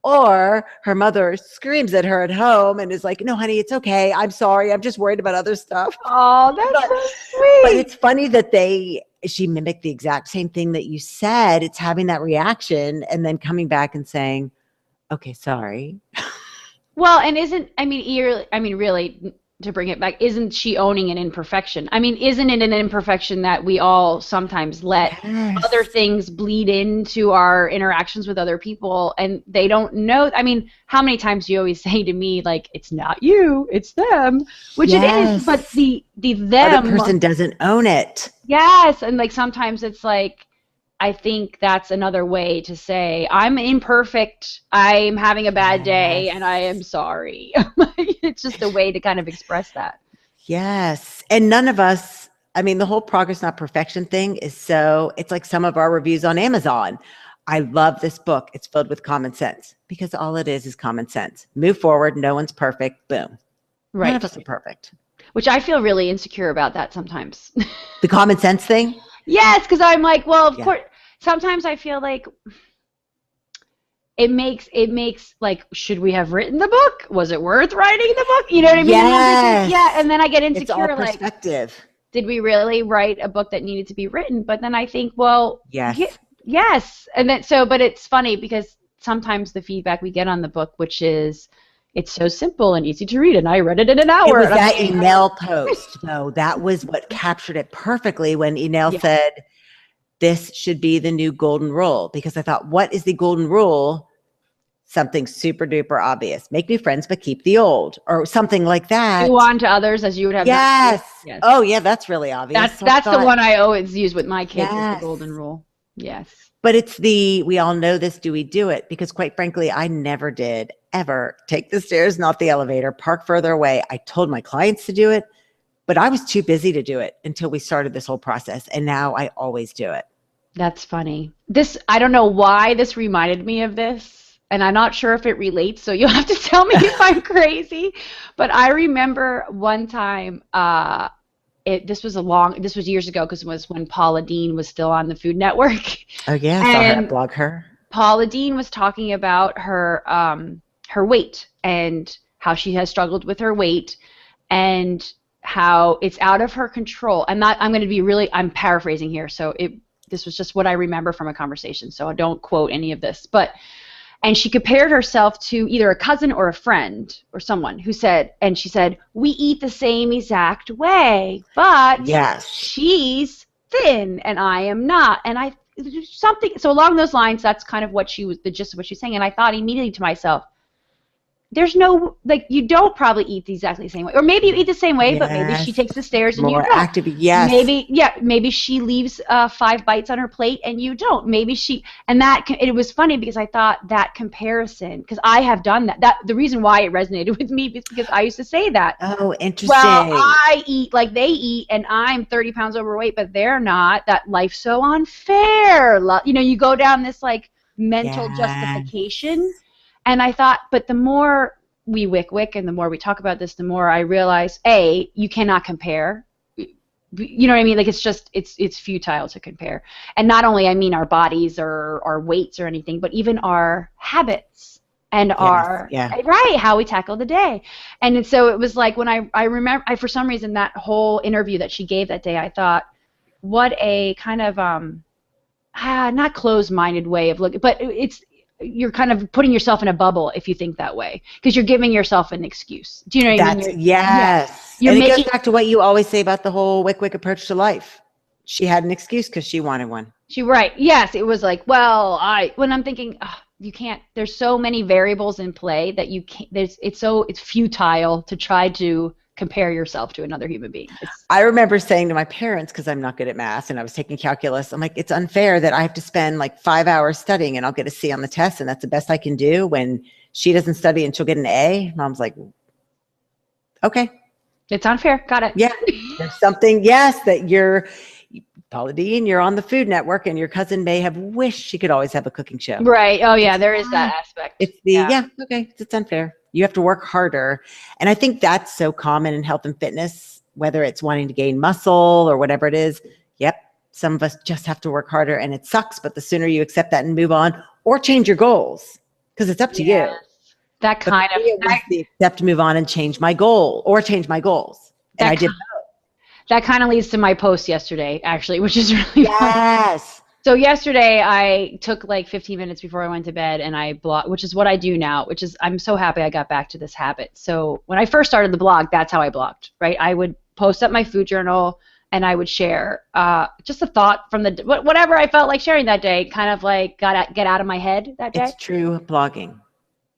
[SPEAKER 2] or her mother screams at her at home and is like, no, honey, it's okay. I'm sorry. I'm just worried about other stuff.
[SPEAKER 1] Oh, that's so sweet.
[SPEAKER 2] But it's funny that she mimicked the exact same thing that you said. It's having that reaction and then coming back and saying, okay, sorry.
[SPEAKER 1] Well, and really, to bring it back, isn't she owning an imperfection? I mean, isn't it an imperfection that we all sometimes let other
[SPEAKER 2] Yes.
[SPEAKER 1] things bleed into our interactions with other people and they don't know? I mean, how many times do you always say to me, like, it's not you, it's them, which it is, but
[SPEAKER 2] Yes.
[SPEAKER 1] the
[SPEAKER 2] Other
[SPEAKER 1] them,
[SPEAKER 2] person doesn't own it.
[SPEAKER 1] yes, and like sometimes it's like, I think that's another way to say, I'm imperfect, I'm having a bad day, and I am
[SPEAKER 2] Yes.
[SPEAKER 1] sorry. It's just a way to kind of express that.
[SPEAKER 2] Yes. And none of us, I mean, the whole progress, not perfection thing is so, it's like some of our reviews on Amazon. I love this book. It's filled with common sense because all it is common sense. Move forward. No one's perfect. Boom. None of
[SPEAKER 1] Right.
[SPEAKER 2] us are perfect.
[SPEAKER 1] Which I feel really insecure about that sometimes.
[SPEAKER 2] The common sense thing.
[SPEAKER 1] Yes, because I'm like, well, of
[SPEAKER 2] Yeah.
[SPEAKER 1] course, sometimes I feel like it makes like, should we have written the book? Was it worth writing the book? You know what I mean? And I'm thinking, yeah,
[SPEAKER 2] Yes.
[SPEAKER 1] and then I get
[SPEAKER 2] It's all
[SPEAKER 1] insecure, like,
[SPEAKER 2] perspective.
[SPEAKER 1] did we really write a book that needed to be written? But then I think, well,
[SPEAKER 2] Yes.
[SPEAKER 1] yes. And then so, but it's funny because sometimes the feedback we get on the book, which is, it's so simple and easy to read, and I read it in an
[SPEAKER 2] It
[SPEAKER 1] hour.
[SPEAKER 2] was
[SPEAKER 1] And I'm
[SPEAKER 2] that
[SPEAKER 1] thinking,
[SPEAKER 2] Enel post, though. That was what captured it perfectly when Enel
[SPEAKER 1] yeah,
[SPEAKER 2] said, this should be the new golden rule. Because I thought, what is the golden rule? Something super duper obvious. Make new friends, but keep the old, or something like that.
[SPEAKER 1] do on to others as you would have done.
[SPEAKER 2] Yes.
[SPEAKER 1] Yes.
[SPEAKER 2] Oh, yeah, that's really obvious.
[SPEAKER 1] That's
[SPEAKER 2] So I
[SPEAKER 1] that's the
[SPEAKER 2] thought,
[SPEAKER 1] one I always use with my kids, is the
[SPEAKER 2] yes.
[SPEAKER 1] golden rule. Yes.
[SPEAKER 2] But it's the, we all know this, do we do it? Because quite frankly, I never did ever take the stairs, not the elevator, park further away. I told my clients to do it, but I was too busy to do it until we started this whole process. And now I always do it.
[SPEAKER 1] That's funny. This, I don't know why this reminded me of this, and I'm not sure if it relates, so you'll have to tell me if I'm crazy. But I remember one time, this was years ago because it was when Paula Deen was still on the Food Network.
[SPEAKER 2] Oh yeah, I saw her,
[SPEAKER 1] And
[SPEAKER 2] blog her.
[SPEAKER 1] Paula Deen was talking about her weight and how she has struggled with her weight and how it's out of her control. I'm paraphrasing here, so this was just what I remember from a conversation, so I don't quote any of this. And she compared herself to either a cousin or a friend or someone who said, and she said, we eat the same exact way, but
[SPEAKER 2] Yes.
[SPEAKER 1] she's thin and I am not. And something, so along those lines, that's kind of the gist of what she's saying. And I thought immediately to myself, there's no, like, you don't probably eat the exactly same way. Or maybe you eat the same way, but maybe she
[SPEAKER 2] Yes.
[SPEAKER 1] takes the stairs and you
[SPEAKER 2] More
[SPEAKER 1] don't.
[SPEAKER 2] active. Yes.
[SPEAKER 1] Maybe she leaves 5 bites on her plate and you don't. And it was funny because I thought that comparison, because I have done that. The reason why it resonated with me is because I used to say that.
[SPEAKER 2] Oh, interesting.
[SPEAKER 1] Well, I eat like they eat and I'm 30 pounds overweight, but they're not. That life's so unfair. You go down this like mental justification. And I thought, but the more we wick and the more we talk about this, the more I realize, A, you cannot compare. You know what I mean? Like, it's futile to compare. And not only, I mean, our bodies or our weights or anything, but even our habits and how we tackle the day. And so it was like when I remember, for some reason, that whole interview that she gave that day, I thought, what a kind of, not closed-minded way of looking, but you're kind of putting yourself in a bubble if you think that way, because you're giving yourself an excuse. Do you know what I mean?
[SPEAKER 2] Yes.
[SPEAKER 1] You're
[SPEAKER 2] and it goes back to what you always say about the whole wick approach to life. She had an excuse because she wanted one.
[SPEAKER 1] Right. Yes. It was like, well, when I'm thinking, you can't, there's so many variables in play that you can't, it's futile to try to compare yourself to another human being.
[SPEAKER 2] I remember saying to my parents, because I'm not good at math and I was taking calculus, I'm like, it's unfair that I have to spend like 5 hours studying and I'll get a C on the test and that's the best I can do when she doesn't study and she'll get an A. Mom's like, okay.
[SPEAKER 1] It's unfair. Got it.
[SPEAKER 2] Yeah. There's something, yes, that you're Paula Deen, you're on the Food Network and your cousin may have wished she could always have a cooking show.
[SPEAKER 1] Right. Oh yeah, there is that aspect.
[SPEAKER 2] It's okay, it's unfair. You have to work harder. And I think that's so common in health and fitness, whether it's wanting to gain muscle or whatever it is. Yep. Some of us just have to work harder and it sucks, but the sooner you accept that and move on or change your goals, because it's up to you.
[SPEAKER 1] That
[SPEAKER 2] accept, move on and change my goal or change my goals. And I did both.
[SPEAKER 1] that kind of leads to my post yesterday, actually, which is really fun.
[SPEAKER 2] Yes.
[SPEAKER 1] So yesterday I took like 15 minutes before I went to bed and I blogged, which is what I do now, which is I'm so happy I got back to this habit. So when I first started the blog, that's how I blogged, right? I would post up my food journal and I would share just a thought from the whatever I felt like sharing that day, kind of like get out of my head that day.
[SPEAKER 2] It's true blogging.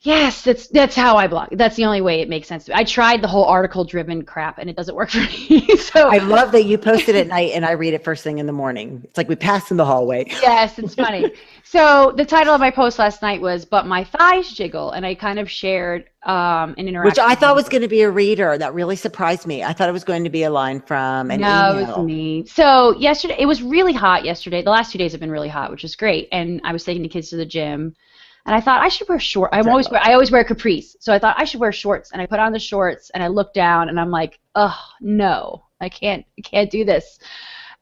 [SPEAKER 1] Yes, that's how I blog. That's the only way it makes sense to me. I tried the whole article-driven crap, and it doesn't work for me. So
[SPEAKER 2] I love that you post it at night and I read it first thing in the morning. It's like we pass in the hallway.
[SPEAKER 1] yes, it's funny. So the title of my post last night was "But My Thighs Jiggle," and I kind of shared an interaction.
[SPEAKER 2] Which I thought was going to be a reader. That really surprised me. I thought it was going to be a line from an email.
[SPEAKER 1] No, it was me. So yesterday, it was really hot yesterday. The last 2 days have been really hot, which is great. And I was taking the kids to the gym. And I thought I should wear shorts. I always wear capris. So I thought I should wear shorts. And I put on the shorts and I looked down and I'm like, oh no, I can't do this.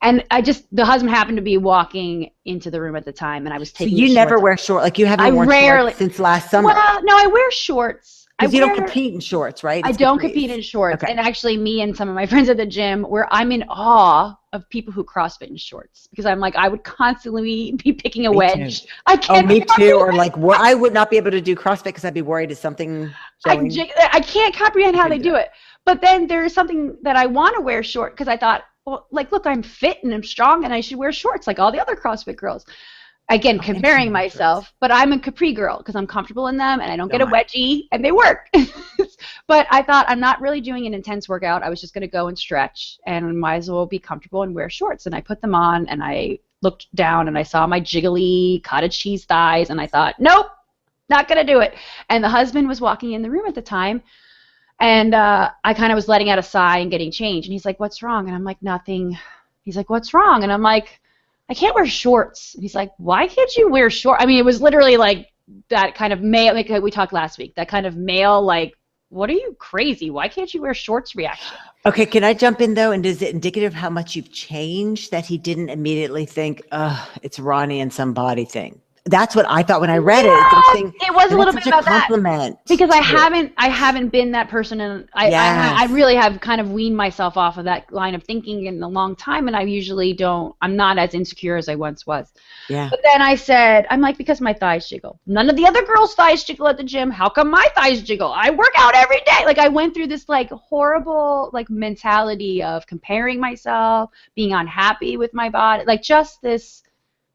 [SPEAKER 1] And the husband happened to be walking into the room at the time and I was taking.
[SPEAKER 2] So you never wear shorts, like you haven't worn shorts since last summer.
[SPEAKER 1] Well, no, I wear shorts.
[SPEAKER 2] Because you don't compete in shorts, right?
[SPEAKER 1] I don't compete in shorts. Okay. And actually me and some of my friends at the gym, where I'm in awe of people who CrossFit in shorts. Because I'm like, I would constantly be picking a wedge.
[SPEAKER 2] Too.
[SPEAKER 1] I can't.
[SPEAKER 2] Oh, me too. Or like, I would not be able to do CrossFit because I'd be worried is something showing.
[SPEAKER 1] I can't comprehend how they do it. But then there's something that I want to wear short because I thought, well, like, look, I'm fit and I'm strong and I should wear shorts like all the other CrossFit girls. Again, comparing myself, but I'm a capri girl because I'm comfortable in them and I don't get a wedgie and they work. But I thought I'm not really doing an intense workout. I was just going to go and stretch and might as well be comfortable and wear shorts. And I put them on and I looked down and I saw my jiggly cottage cheese thighs and I thought, nope, not going to do it. And the husband was walking in the room at the time and I kind of was letting out a sigh and getting changed. And he's like, what's wrong? And I'm like, nothing. He's like, what's wrong? And I'm like, I can't wear shorts. And he's like, why can't you wear shorts? I mean, it was literally like that kind of male, like we talked last week, that kind of male, like, what are you crazy? Why can't you wear shorts reaction?
[SPEAKER 2] Okay, can I jump in though? And is it indicative of how much you've changed that he didn't immediately think, it's Ronnie and some body thing? That's what I thought when I read it.
[SPEAKER 1] It was a little bit about
[SPEAKER 2] compliment
[SPEAKER 1] that because I haven't been that person, and I really have kind of weaned myself off of that line of thinking in a long time, and I usually don't. I'm not as insecure as I once was.
[SPEAKER 2] Yeah.
[SPEAKER 1] But then I said, I'm like, because my thighs jiggle. None of the other girls' thighs jiggle at the gym. How come my thighs jiggle? I work out every day. Like I went through this like horrible like mentality of comparing myself, being unhappy with my body, like just this.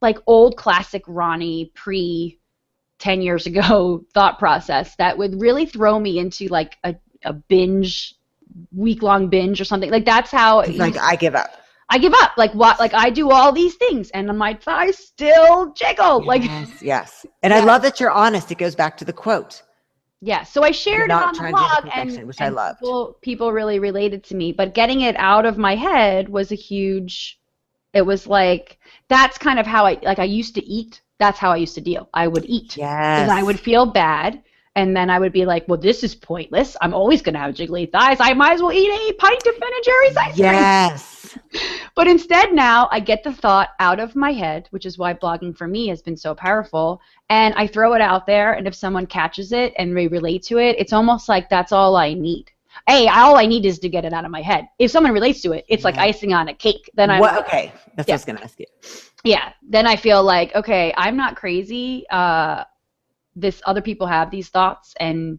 [SPEAKER 1] Like old classic Ronnie pre 10 years ago thought process that would really throw me into like a binge, week-long binge or something. Like that's how
[SPEAKER 2] like I give up.
[SPEAKER 1] I give up. Like what? Like I do all these things and my thighs still jiggle.
[SPEAKER 2] Yes. And I love that you're honest. It goes back to the quote.
[SPEAKER 1] Yeah. So I shared it on the blog
[SPEAKER 2] which I loved.
[SPEAKER 1] People really related to me, but getting it out of my head was a huge. It was like, that's kind of how I used to eat. That's how I used to deal. I would eat.
[SPEAKER 2] Yes.
[SPEAKER 1] And I would feel bad. And then I would be like, well, this is pointless. I'm always going to have jiggly thighs. I might as well eat a pint of Ben & Jerry's ice cream.
[SPEAKER 2] Yes.
[SPEAKER 1] But instead now I get the thought out of my head, which is why blogging for me has been so powerful. And I throw it out there. And if someone catches it and they relate to it, it's almost like that's all I need. All I need is to get it out of my head. If someone relates to it, it's like icing on a cake. Then I'm
[SPEAKER 2] okay. That's what I was going to ask you.
[SPEAKER 1] Yeah. Then I feel like, okay, I'm not crazy. This other people have these thoughts, and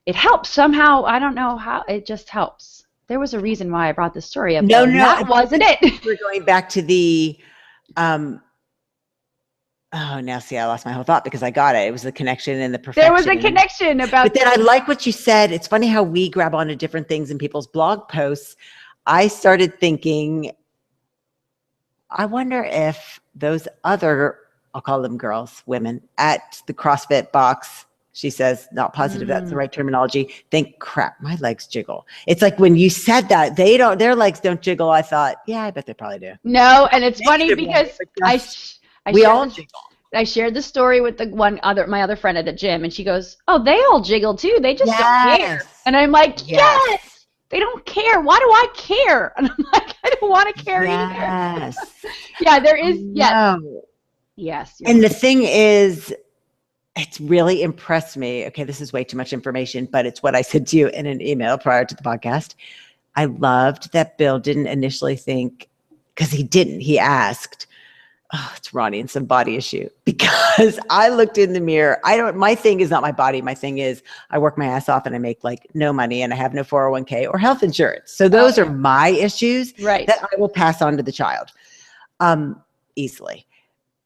[SPEAKER 1] it helps somehow. I don't know how. It just helps. There was a reason why I brought this story up.
[SPEAKER 2] No,
[SPEAKER 1] that wasn't it.
[SPEAKER 2] We're going back to the. Oh, now see, I lost my whole thought because I got it. It was the connection and the perfection.
[SPEAKER 1] There was a connection about.
[SPEAKER 2] But then I like what you said. It's funny how we grab onto different things in people's blog posts. I started thinking, I wonder if those other, I'll call them girls, women at the CrossFit box, she says, not positive, that's the right terminology, think, crap, my legs jiggle. It's like when you said that, their legs don't jiggle. I thought, yeah, I bet they probably do.
[SPEAKER 1] No, and it's funny because
[SPEAKER 2] we all jiggle.
[SPEAKER 1] I shared the story with my other friend at the gym, and she goes, "Oh, they all jiggle too. They just don't care." And I'm like, "Yes, they don't care. Why do I care?" And I'm like, "I don't want to care either." Yeah, there is. Yes.
[SPEAKER 2] No.
[SPEAKER 1] Yes.
[SPEAKER 2] And the thing is, it's really impressed me. Okay, this is way too much information, but it's what I said to you in an email prior to the podcast. I loved that Bill didn't initially think, because he didn't, he asked, oh, it's Ronnie and some body issue, because I looked in the mirror. My thing is not my body. My thing is I work my ass off and I make like no money and I have no 401k or health insurance. So those are my issues that I will pass on to the child easily.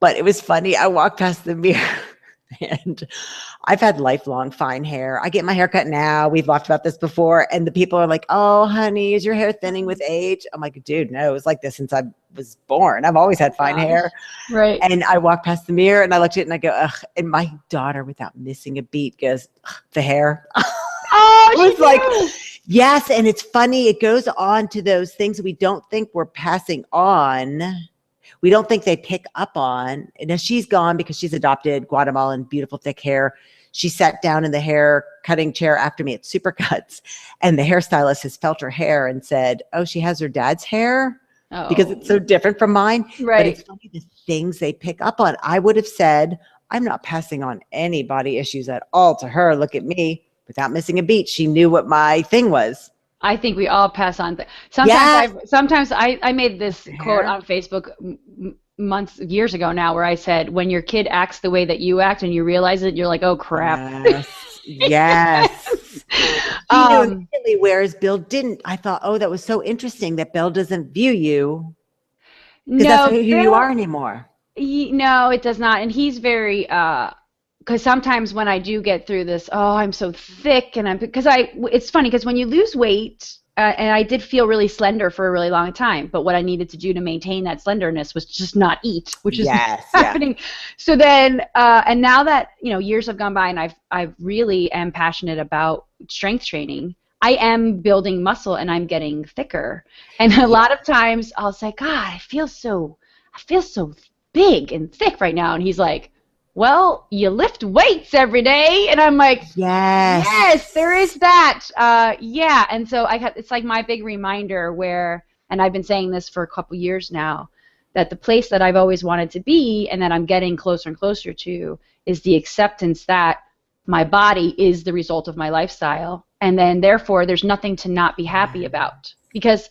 [SPEAKER 2] But it was funny. I walked past the mirror and I've had lifelong fine hair. I get my hair cut now. We've talked about this before. And the people are like, oh, honey, is your hair thinning with age? I'm like, dude, no, it was like this since I was born. I've always had fine hair.
[SPEAKER 1] Right.
[SPEAKER 2] And I walked past the mirror and I looked at it and I go, ugh. And my daughter, without missing a beat, goes, the hair.
[SPEAKER 1] Oh,
[SPEAKER 2] it was like, yes. And it's funny. It goes on to those things we don't think we're passing on. We don't think they pick up on. And now she's gone because she's adopted Guatemalan, beautiful, thick hair. She sat down in the hair cutting chair after me at Supercuts. And the hairstylist has felt her hair and said, oh, she has her dad's hair because it's so different from mine.
[SPEAKER 1] Right.
[SPEAKER 2] But it's funny the things they pick up on. I would have said, I'm not passing on any body issues at all to her. Look at me. Without missing a beat. She knew what my thing was.
[SPEAKER 1] I think we all pass on. Sometimes I made this quote on Facebook years ago now, where I said, when your kid acts the way that you act and you realize it, you're like, oh crap.
[SPEAKER 2] Yes. Immediately, whereas Bill didn't. I thought, oh, that was so interesting that Bill doesn't view you because that's who you are anymore.
[SPEAKER 1] No, it does not. And he's very, because sometimes when I do get through this, oh, I'm so thick, and it's funny because when you lose weight, and I did feel really slender for a really long time, but what I needed to do to maintain that slenderness was just not eat, which is happening. So then, and now that years have gone by, and I've really am passionate about strength training, I am building muscle and I'm getting thicker. And a lot of times I'll say, God, I feel so big and thick right now, and he's like, well, you lift weights every day. And I'm like, yes, there is that. Yeah. And so it's like my big reminder and I've been saying this for a couple years now, that the place that I've always wanted to be and that I'm getting closer and closer to is the acceptance that my body is the result of my lifestyle. And then therefore there's nothing to not be happy about.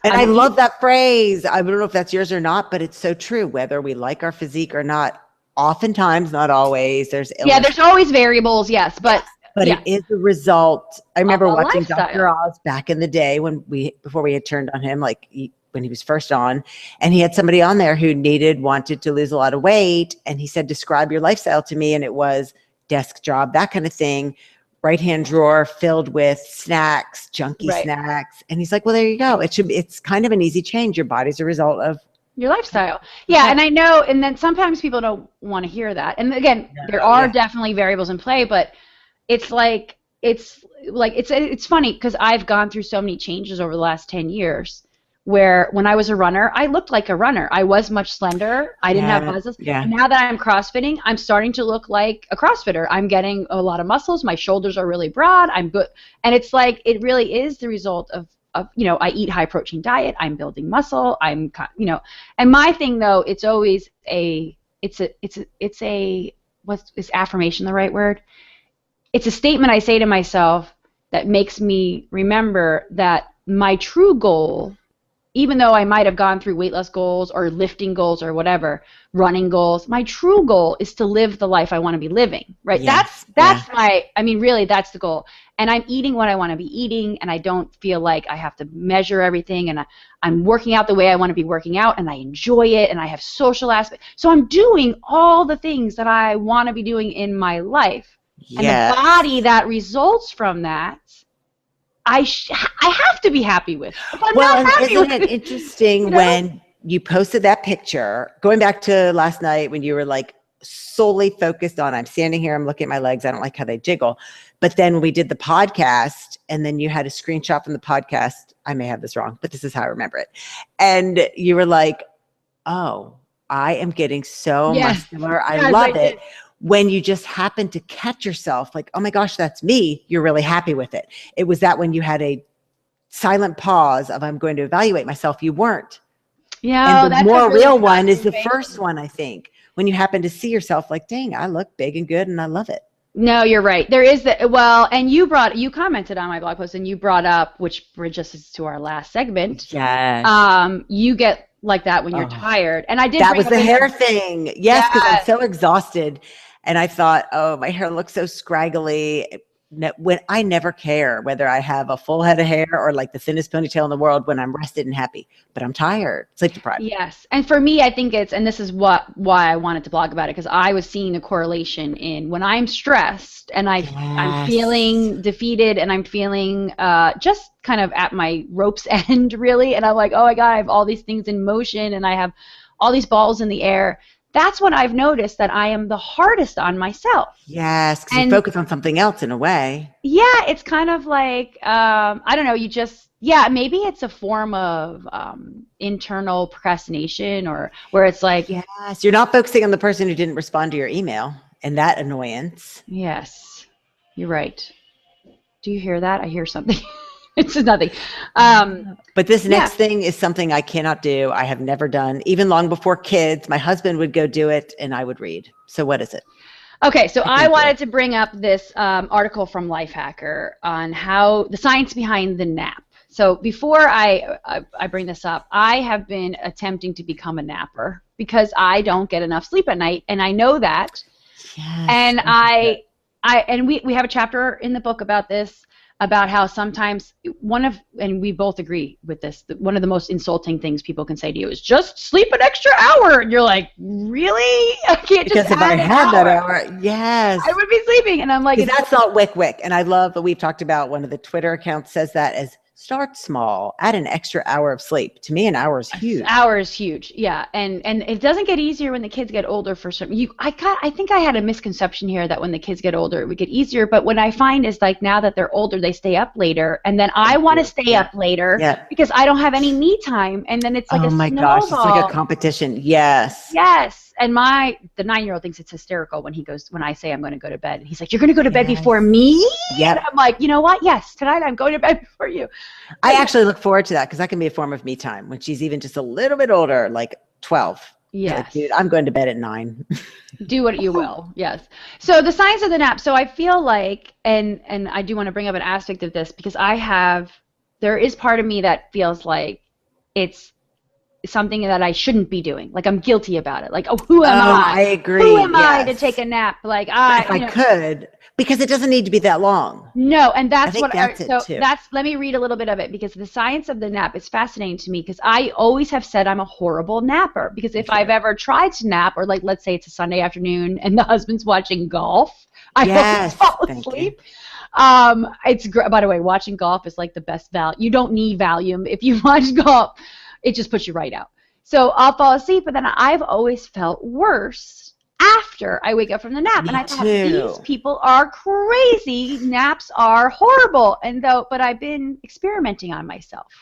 [SPEAKER 1] I
[SPEAKER 2] love that phrase. I don't know if that's yours or not, but it's so true. Whether we like our physique or not, oftentimes, not always, there's illness.
[SPEAKER 1] Yeah, there's always variables, yes, but
[SPEAKER 2] it is a result. I remember watching Dr. Oz back in the day before we had turned on him, when he was first on, and he had somebody on there who wanted to lose a lot of weight, and he said, describe your lifestyle to me, and it was desk job, that kind of thing, right-hand drawer filled with snacks, junky snacks, and he's like, well, there you go. It's kind of an easy change. Your body's a result of
[SPEAKER 1] your lifestyle. Yeah, and I know, and then sometimes people don't want to hear that. And again, there are definitely variables in play, but it's funny because I've gone through so many changes over the last 10 years where when I was a runner, I looked like a runner. I was much slender. I didn't have muscles. Yeah. Now that I'm CrossFitting, I'm starting to look like a CrossFitter. I'm getting a lot of muscles. My shoulders are really broad. I'm good. And it's like, it really is the result of I eat high protein diet, I'm building muscle, and my thing though, it's always is affirmation the right word? It's a statement I say to myself that makes me remember that my true goal, even though I might have gone through weight loss goals or lifting goals or whatever, running goals, my true goal is to live the life I want to be living, right? Yes. That's really that's the goal. And I'm eating what I want to be eating, and I don't feel like I have to measure everything, and I'm working out the way I want to be working out, and I enjoy it, and I have social aspects. So I'm doing all the things that I want to be doing in my life. Yes. And the body that results from that, I have to be happy with.
[SPEAKER 2] Isn't it interesting when you posted that picture, going back to last night when you were like solely focused on, I'm standing here, I'm looking at my legs, I don't like how they jiggle. But then we did the podcast, and then you had a screenshot from the podcast. I may have this wrong, but this is how I remember it. And you were like, oh, I am getting so muscular. I love it. When you just happen to catch yourself like, oh my gosh, that's me, you're really happy with it. It was that when you had a silent pause of, I'm going to evaluate myself, you weren't. Yeah. And the more real one is the first one, I think, when you happen to see yourself like, dang, I look big and good and I love it.
[SPEAKER 1] No, you're right. There is that. Well, and you commented on my blog post and you brought up, which bridges us to our last segment.
[SPEAKER 2] Yes.
[SPEAKER 1] You get like that when you're
[SPEAKER 2] Oh,
[SPEAKER 1] tired. And I did
[SPEAKER 2] that
[SPEAKER 1] bring
[SPEAKER 2] was
[SPEAKER 1] up
[SPEAKER 2] the
[SPEAKER 1] in
[SPEAKER 2] hair
[SPEAKER 1] the,
[SPEAKER 2] thing. Yes, because I'm
[SPEAKER 1] yeah,
[SPEAKER 2] so exhausted. And I thought, oh, my hair looks so scraggly. When I never care whether I have a full head of hair or like the thinnest ponytail in the world when I'm rested and happy, but I'm tired, sleep deprived.
[SPEAKER 1] yes. And for me, I think and this is why I wanted to blog about it, because I was seeing the correlation in when I'm stressed and I'm
[SPEAKER 2] Yes.
[SPEAKER 1] feeling defeated and I'm feeling just kind of at my rope's end, really. And I'm like, oh my God, I have all these things in motion and I have all these balls in the air. That's when I've noticed that I am the hardest on myself.
[SPEAKER 2] Yes, because you
[SPEAKER 1] And
[SPEAKER 2] focus on something else in a way.
[SPEAKER 1] yeah, it's kind of like I don't know, you just yeah, maybe it's a form of internal procrastination or where it's like,
[SPEAKER 2] Yes, you're not focusing on the person who didn't respond to your email and that annoyance.
[SPEAKER 1] yes, you're right. Do you hear that? I hear something. It's just nothing. Um,
[SPEAKER 2] But this
[SPEAKER 1] yeah.
[SPEAKER 2] next thing is something I cannot do. I have never done, even long before kids. My husband would go do it and I would read. So what is it?
[SPEAKER 1] Okay, so
[SPEAKER 2] I
[SPEAKER 1] I
[SPEAKER 2] can't do it.
[SPEAKER 1] wanted to bring up this article from Lifehacker on how the science behind the nap. So before I bring this up, I have been attempting to become a napper because I don't get enough sleep at night, and I know that.
[SPEAKER 2] Yes.
[SPEAKER 1] And we have a chapter in the book about this, about how sometimes and we both agree with this, one of the most insulting things people can say to you is just sleep an extra hour. And you're like, really? I can't just
[SPEAKER 2] Because if I
[SPEAKER 1] add an
[SPEAKER 2] had that
[SPEAKER 1] hour.
[SPEAKER 2] hour, yes.
[SPEAKER 1] I would be sleeping. And I'm like,
[SPEAKER 2] Because that's not wick. And I love that we've talked about one of the Twitter accounts says that as start small, add an extra hour of sleep. To me, an hour is huge.
[SPEAKER 1] hour is huge, yeah, and it doesn't get easier when the kids get older. For some, I think I had a misconception here that when the kids get older it would get easier. But what I find is like now that they're older, they stay up later, and then I want to stay
[SPEAKER 2] Yeah.
[SPEAKER 1] up later
[SPEAKER 2] Yeah.
[SPEAKER 1] because I don't have any me time, and then it's like
[SPEAKER 2] Oh
[SPEAKER 1] a
[SPEAKER 2] my gosh, it's like a
[SPEAKER 1] snowball.
[SPEAKER 2] competition. Yes.
[SPEAKER 1] Yes, and the 9-year-old thinks it's hysterical when I say I'm going to go to bed. He's like, "You're going to go to bed before
[SPEAKER 2] Yes.
[SPEAKER 1] me?" And
[SPEAKER 2] Yep.
[SPEAKER 1] I'm like, "You know what? Yes, tonight I'm going to bed before you."
[SPEAKER 2] I
[SPEAKER 1] But
[SPEAKER 2] actually look forward to that because that can be a form of me time when she's even just a little bit older, like 12. It's like, dude,
[SPEAKER 1] yes.
[SPEAKER 2] I'm going to bed at 9.
[SPEAKER 1] Do what you will. Yes. So the science of the nap. So I feel like, and I do want to bring up an aspect of this because there is part of me that feels like it's something that I shouldn't be doing. Like I'm guilty about it. Like, oh, who am
[SPEAKER 2] Oh,
[SPEAKER 1] I?
[SPEAKER 2] I
[SPEAKER 1] Who
[SPEAKER 2] agree.
[SPEAKER 1] am I to take
[SPEAKER 2] Yes.
[SPEAKER 1] a nap? Like
[SPEAKER 2] But if I could, because it doesn't need to be that long.
[SPEAKER 1] no, and
[SPEAKER 2] I
[SPEAKER 1] that's
[SPEAKER 2] think
[SPEAKER 1] what
[SPEAKER 2] that's it
[SPEAKER 1] so
[SPEAKER 2] too.
[SPEAKER 1] that's let me read a little bit of it because the science of the nap is fascinating to me because I always have said I'm a horrible napper because
[SPEAKER 2] Me
[SPEAKER 1] if I've
[SPEAKER 2] too.
[SPEAKER 1] ever tried to nap or like let's say it's a Sunday afternoon and the husband's watching golf, I always
[SPEAKER 2] Yes.
[SPEAKER 1] fall
[SPEAKER 2] Thank you.
[SPEAKER 1] asleep. It's by the way, watching golf is like the best You don't need Valium if you watch golf. It just puts you right out. So I'll fall asleep, but then I've always felt worse after I wake up from the nap. And
[SPEAKER 2] Me
[SPEAKER 1] I thought, these
[SPEAKER 2] too.
[SPEAKER 1] people are crazy. Naps are horrible. But I've been experimenting on myself.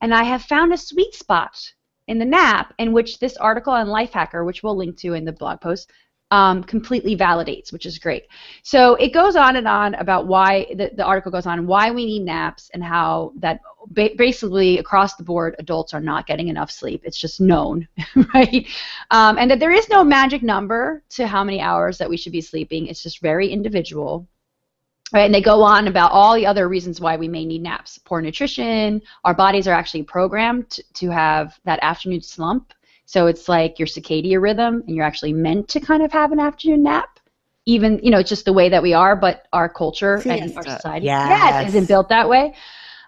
[SPEAKER 1] And I have found a sweet spot in the nap in which this article on Lifehacker, which we'll link to in the blog post, completely validates, which is great. So it goes on and on about why the article goes on why we need naps and how that basically across the board adults are not getting enough sleep. It's just known, right? And that there is no magic number to how many hours that we should be sleeping. It's just very individual. Right, and they go on about all the other reasons why we may need naps. Poor nutrition. Our bodies are actually programmed to have that afternoon slump. So it's like your circadian rhythm, and you're actually meant to kind of have an afternoon nap. Even, it's just the way that we are, but our culture and our
[SPEAKER 2] Siesta.
[SPEAKER 1] society, yeah, it isn't
[SPEAKER 2] Yes.
[SPEAKER 1] built that way.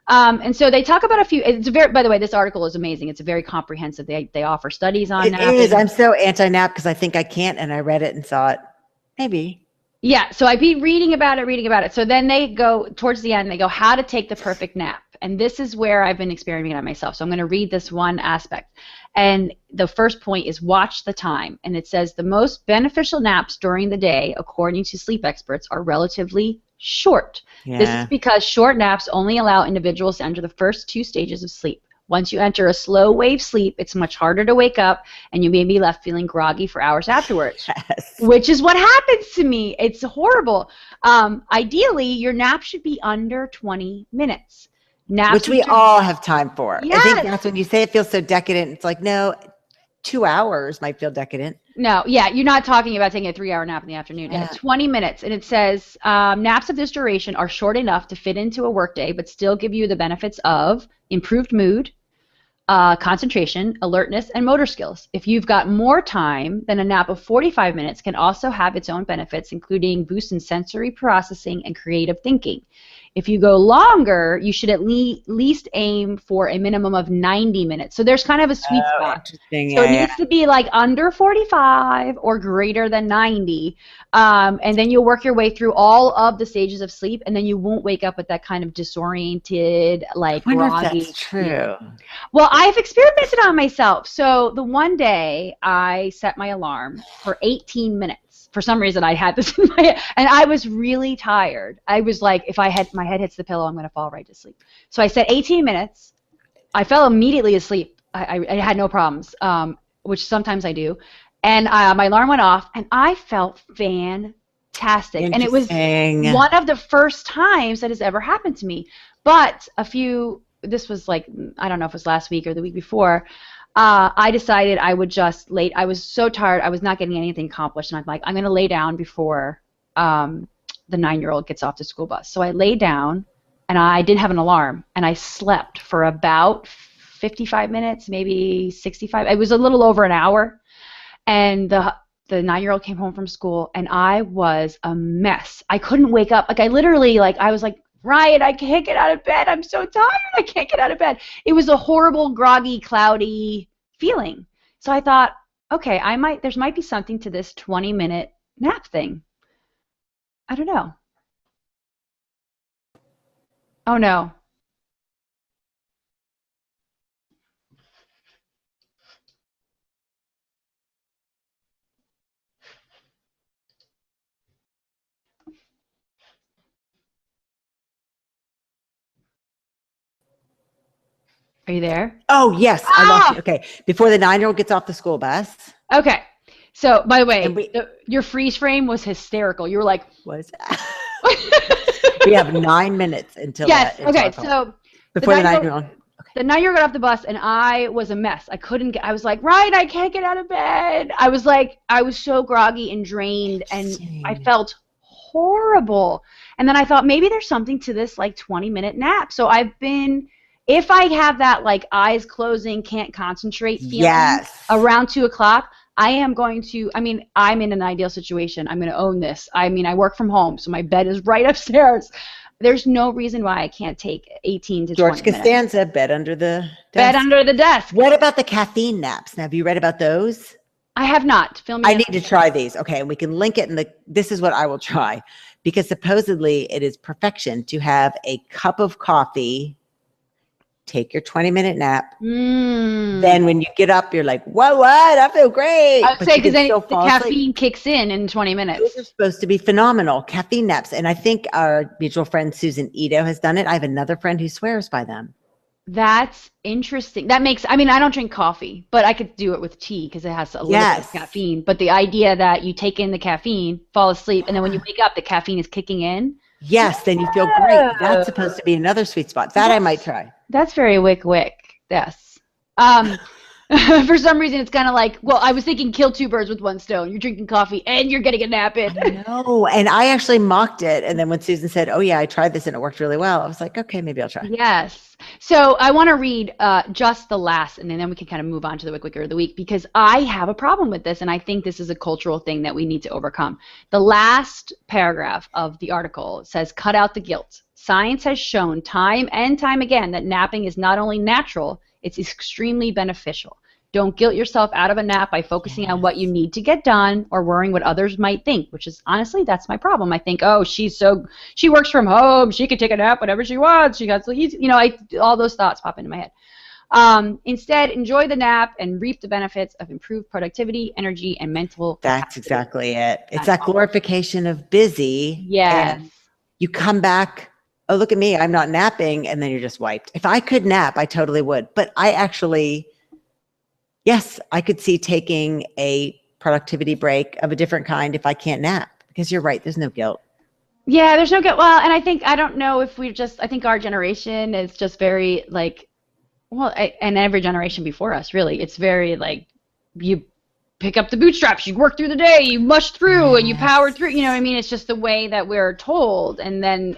[SPEAKER 1] And so they talk about a few. By the way, this article is amazing. It's a very comprehensive. They offer studies on
[SPEAKER 2] It is.
[SPEAKER 1] napping.
[SPEAKER 2] I'm so anti-nap because I think I can't. And I read it and thought, maybe.
[SPEAKER 1] Yeah, so I'd be reading about it. So then they go towards the end, they go how to take the perfect nap. And this is where I've been experimenting on myself. So I'm going to read this one aspect. And the first point is watch the time. And it says the most beneficial naps during the day, according to sleep experts, are relatively short. This is
[SPEAKER 2] Yeah.
[SPEAKER 1] because short naps only allow individuals to enter the first 2 stages of sleep. Once you enter a slow wave sleep, it's much harder to wake up, and you may be left feeling groggy for hours afterwards,
[SPEAKER 2] Yes.
[SPEAKER 1] which is what happens to me. It's horrible. Ideally, your nap should be under 20 minutes. Naps
[SPEAKER 2] Which we all have time for. I think
[SPEAKER 1] yes.
[SPEAKER 2] that's when you say it feels so decadent. It's like, no, 2 hours might feel decadent.
[SPEAKER 1] No, yeah, you're not talking about taking a 3-hour nap in the afternoon.
[SPEAKER 2] Yeah.
[SPEAKER 1] 20 minutes. And it says naps of this duration are short enough to fit into a workday, but still give you the benefits of improved mood, concentration, alertness, and motor skills. If you've got more time, then a nap of 45 minutes can also have its own benefits, including boosts in sensory processing and creative thinking. If you go longer, you should at least aim for a minimum of 90 minutes. So there's kind of a sweet
[SPEAKER 2] Oh,
[SPEAKER 1] spot.
[SPEAKER 2] interesting.
[SPEAKER 1] So
[SPEAKER 2] Yeah,
[SPEAKER 1] it
[SPEAKER 2] yeah.
[SPEAKER 1] needs to be like under 45 or greater than 90. And then you'll work your way through all of the stages of sleep, and then you won't wake up with that kind of disoriented,
[SPEAKER 2] I
[SPEAKER 1] like
[SPEAKER 2] wonder if
[SPEAKER 1] groggy
[SPEAKER 2] that's
[SPEAKER 1] feeling.
[SPEAKER 2] true.
[SPEAKER 1] Well, I've experimented on myself. So the one day I set my alarm for 18 minutes. For some reason, I had this in my head, and I was really tired. I was like, if my head hits the pillow, I'm going to fall right to sleep. So I said 18 minutes. I fell immediately asleep. I had no problems, which sometimes I do. And my alarm went off, and I felt fantastic. And it was
[SPEAKER 2] Interesting.
[SPEAKER 1] one of the first times that has ever happened to me. But this was like, I don't know if it was last week or the week before, I decided I would just I was so tired, I was not getting anything accomplished, and I'm like, I'm going to lay down before the 9-year-old gets off the school bus. So I lay down, and I didn't have an alarm, and I slept for about 55 minutes, maybe 65. It was a little over an hour, and the 9-year-old came home from school, and I was a mess. I couldn't wake up. Like I literally, I was like, Ryan, I can't get out of bed. I'm so tired. I can't get out of bed. It was a horrible, groggy, cloudy feeling. So I thought, okay, there might be something to this 20-minute nap thing. I don't know. Oh no. Are you there?
[SPEAKER 2] Oh, yes, I lost you.
[SPEAKER 1] Ah!
[SPEAKER 2] Okay, before the 9-year-old gets off the school bus,
[SPEAKER 1] Okay. So, by the
[SPEAKER 2] and
[SPEAKER 1] way, your freeze frame was hysterical. You were like,
[SPEAKER 2] was we have 9 minutes until
[SPEAKER 1] yes.
[SPEAKER 2] until
[SPEAKER 1] Okay.
[SPEAKER 2] our call.
[SPEAKER 1] So
[SPEAKER 2] Before the
[SPEAKER 1] 9-year-old
[SPEAKER 2] 9-year-old.
[SPEAKER 1] the 9-year-old got off the bus, and I was a mess. I was like, Ryan, I can't get out of bed. I was so groggy and drained, and I
[SPEAKER 2] Interesting.
[SPEAKER 1] felt horrible. And then I thought maybe there's something to this 20-minute nap. So if I have that eyes closing, can't concentrate feeling
[SPEAKER 2] Yes.
[SPEAKER 1] around 2 o'clock, I am going to, I'm in an ideal situation. I'm going to own this. I work from home, so my bed is right upstairs. There's no reason why I can't take 18 to
[SPEAKER 2] George
[SPEAKER 1] 20 minutes.
[SPEAKER 2] Costanza, bed under the desk.
[SPEAKER 1] Bed under the desk.
[SPEAKER 2] What about the caffeine naps? Now, have you read about those?
[SPEAKER 1] I have not. Film
[SPEAKER 2] I need to try these. Okay, and we can link it this is what I will try, because supposedly it is perfection to have a cup of coffee, take your 20-minute nap. Then when you get up, you're like, what? I feel great.
[SPEAKER 1] I would say because then the caffeine
[SPEAKER 2] asleep.
[SPEAKER 1] kicks in 20 minutes.
[SPEAKER 2] Those are supposed to be phenomenal, caffeine naps. And I think our mutual friend Susan Ito has done it. I have another friend who swears by them.
[SPEAKER 1] That's interesting. That makes, I don't drink coffee, but I could do it with tea because it has a little bit of caffeine. But the idea that you take in the caffeine, fall asleep, and then when you wake up, the caffeine is kicking in.
[SPEAKER 2] Yes, then you feel great. That's supposed to be another sweet spot. That I might try.
[SPEAKER 1] That's very wycwyc. Yes. For some reason, it's kind of like, well, I was thinking kill two birds with one stone. You're drinking coffee and you're getting a nap in.
[SPEAKER 2] No, and I actually mocked it. And then when Susan said, oh, yeah, I tried this and it worked really well, I was like, okay, maybe I'll try.
[SPEAKER 1] Yes. So I want to read just the last, and then we can kind of move on to the wycwycker of the week, because I have a problem with this, and I think this is a cultural thing that we need to overcome. The last paragraph of the article says, cut out the guilt. Science has shown time and time again that napping is not only natural, it's extremely beneficial. Don't guilt yourself out of a nap by focusing on what you need to get done or worrying what others might think, which is honestly, that's my problem. I think, oh, she works from home. She can take a nap whenever she wants. She got so easy. All those thoughts pop into my head. Instead, enjoy the nap and reap the benefits of improved productivity, energy, and mental
[SPEAKER 2] That's
[SPEAKER 1] capacity.
[SPEAKER 2] exactly it. It's that glorification of busy.
[SPEAKER 1] Yes.
[SPEAKER 2] You come back, oh, look at me, I'm not napping, and then you're just wiped. If I could nap, I totally would. But yes, I could see taking a productivity break of a different kind if I can't nap, because you're right, there's no guilt.
[SPEAKER 1] Yeah, there's no guilt. Well, and I don't know if I think our generation is just very and every generation before us, really, it's very you pick up the bootstraps, you work through the day, you mush through and you power through, you know what I mean? It's just the way that we're told. And then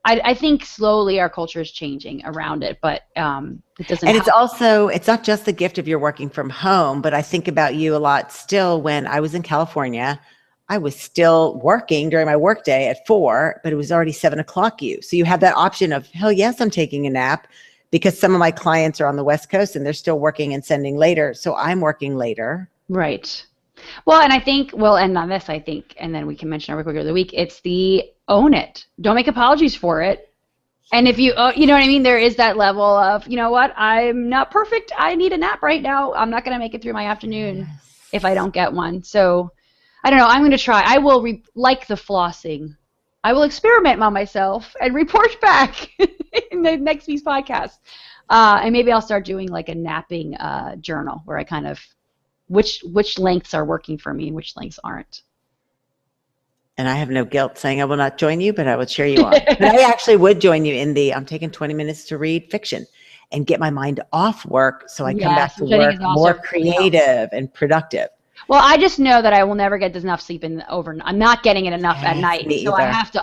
[SPEAKER 1] I think slowly our culture is changing around it, but it doesn't.
[SPEAKER 2] And it's not just the gift of you're working from home, but I think about you a lot still. When I was in California, I was still working during my workday at 4, but it was already 7 o'clock. So you have that option of, hell yes, I'm taking a nap, because some of my clients are on the West Coast and they're still working and sending later. So I'm working later.
[SPEAKER 1] Right. Well, and I think we'll end on this, and then we can mention our Wick Wicker of the week. It's the own it. Don't make apologies for it. And if you know what I mean, there is that level of, you know what, I'm not perfect. I need a nap right now. I'm not going to make it through my afternoon if I don't get one. So I don't know. I'm going to try. I will, like the flossing, I will experiment on myself and report back in the next week's podcast. And maybe I'll start doing like a napping journal where I kind of, which lengths are working for me and which lengths aren't.
[SPEAKER 2] And I have no guilt saying I will not join you, but I would cheer you on. But I actually would join you in I'm taking 20 minutes to read fiction and get my mind off work so I come back to work more creative and productive.
[SPEAKER 1] Well, I just know that I will never get enough sleep overnight. I'm not getting it enough at night. So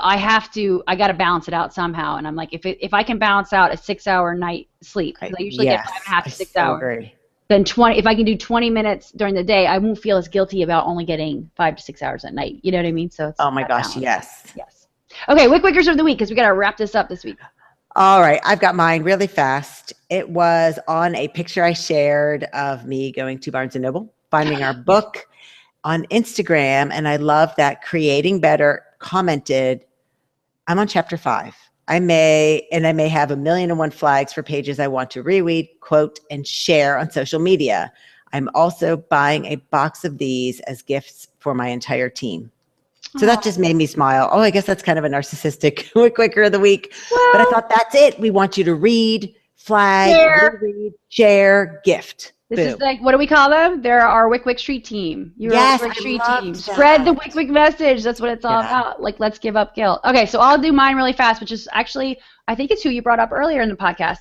[SPEAKER 1] I got to balance it out somehow. And I'm like, if I can balance out a 6-hour night sleep, because I usually get 5.5 to 6 hours. Agree. Then if I can do 20 minutes during the day, I won't feel as guilty about only getting 5 to 6 hours at night. You know what I mean? So it's
[SPEAKER 2] oh my gosh, yes.
[SPEAKER 1] Yes. Okay, Wick Wickers of the week, because we got to wrap this up this week.
[SPEAKER 2] All right, I've got mine really fast. It was on a picture I shared of me going to Barnes & Noble, finding our book on Instagram, and I love that Creating Better commented, I'm on chapter 5. I may have 1,000,001 flags for pages I want to reread, quote, and share on social media. I'm also buying a box of these as gifts for my entire team. So that just made me smile. Oh, I guess that's kind of a narcissistic Wick Wicker of the week. Well, but I thought that's it. We want you to read, flag, reread, share, gift.
[SPEAKER 1] This is like, what do we call them? They're our Wick Wick Street team. You're
[SPEAKER 2] yes,
[SPEAKER 1] our Wick Street team. Spread the Wick Wick message. That's what it's all about. Like, let's give up guilt. Okay, so I'll do mine really fast, which is actually, I think it's who you brought up earlier in the podcast.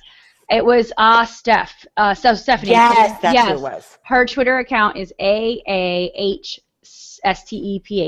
[SPEAKER 1] It was Stephanie.
[SPEAKER 2] Yes, that's who it was.
[SPEAKER 1] Her Twitter account is AAHSTEPH,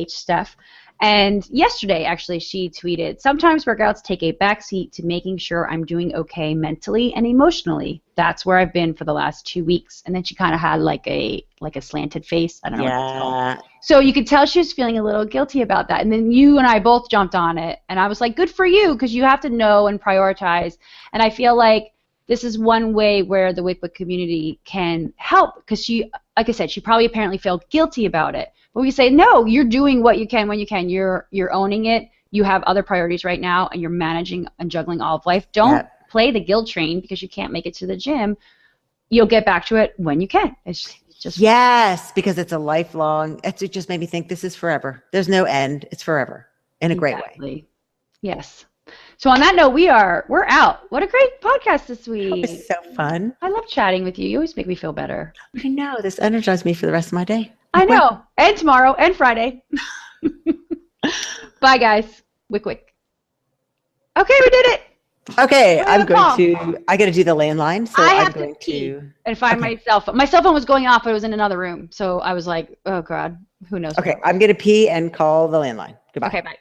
[SPEAKER 1] Steph. And yesterday, actually, she tweeted, sometimes workouts take a backseat to making sure I'm doing okay mentally and emotionally. That's where I've been for the last 2 weeks. And then she kind of had like a slanted face. I don't know what it's called. So you could tell she was feeling a little guilty about that. And then you and I both jumped on it. And I was like, good for you, because you have to know and prioritize. And I feel like this is one way where the Wick Wick community can help, because she, like I said, she probably apparently felt guilty about it. But we say, no, you're doing what you can when you can. You're owning it. You have other priorities right now, and you're managing and juggling all of life. Don't play the guilt train because you can't make it to the gym. You'll get back to it when you can. It's just
[SPEAKER 2] yes, because it's a lifelong. It just made me think this is forever. There's no end. It's forever in a great way.
[SPEAKER 1] Yes. So on that note, we're out. What a great podcast this week.
[SPEAKER 2] It was so fun.
[SPEAKER 1] I love chatting with you. You always make me feel better.
[SPEAKER 2] I know. This energized me for the rest of my day.
[SPEAKER 1] I know. And tomorrow and Friday. Bye, guys. Wick Wick. Okay, we did it.
[SPEAKER 2] Okay, I got to do the landline. So
[SPEAKER 1] I'm going to and find my cell phone. My cell phone was going off, but it was in another room. So I was like, oh, God, who knows?
[SPEAKER 2] Okay, I'm going to pee and call the landline. Goodbye.
[SPEAKER 1] Okay, bye.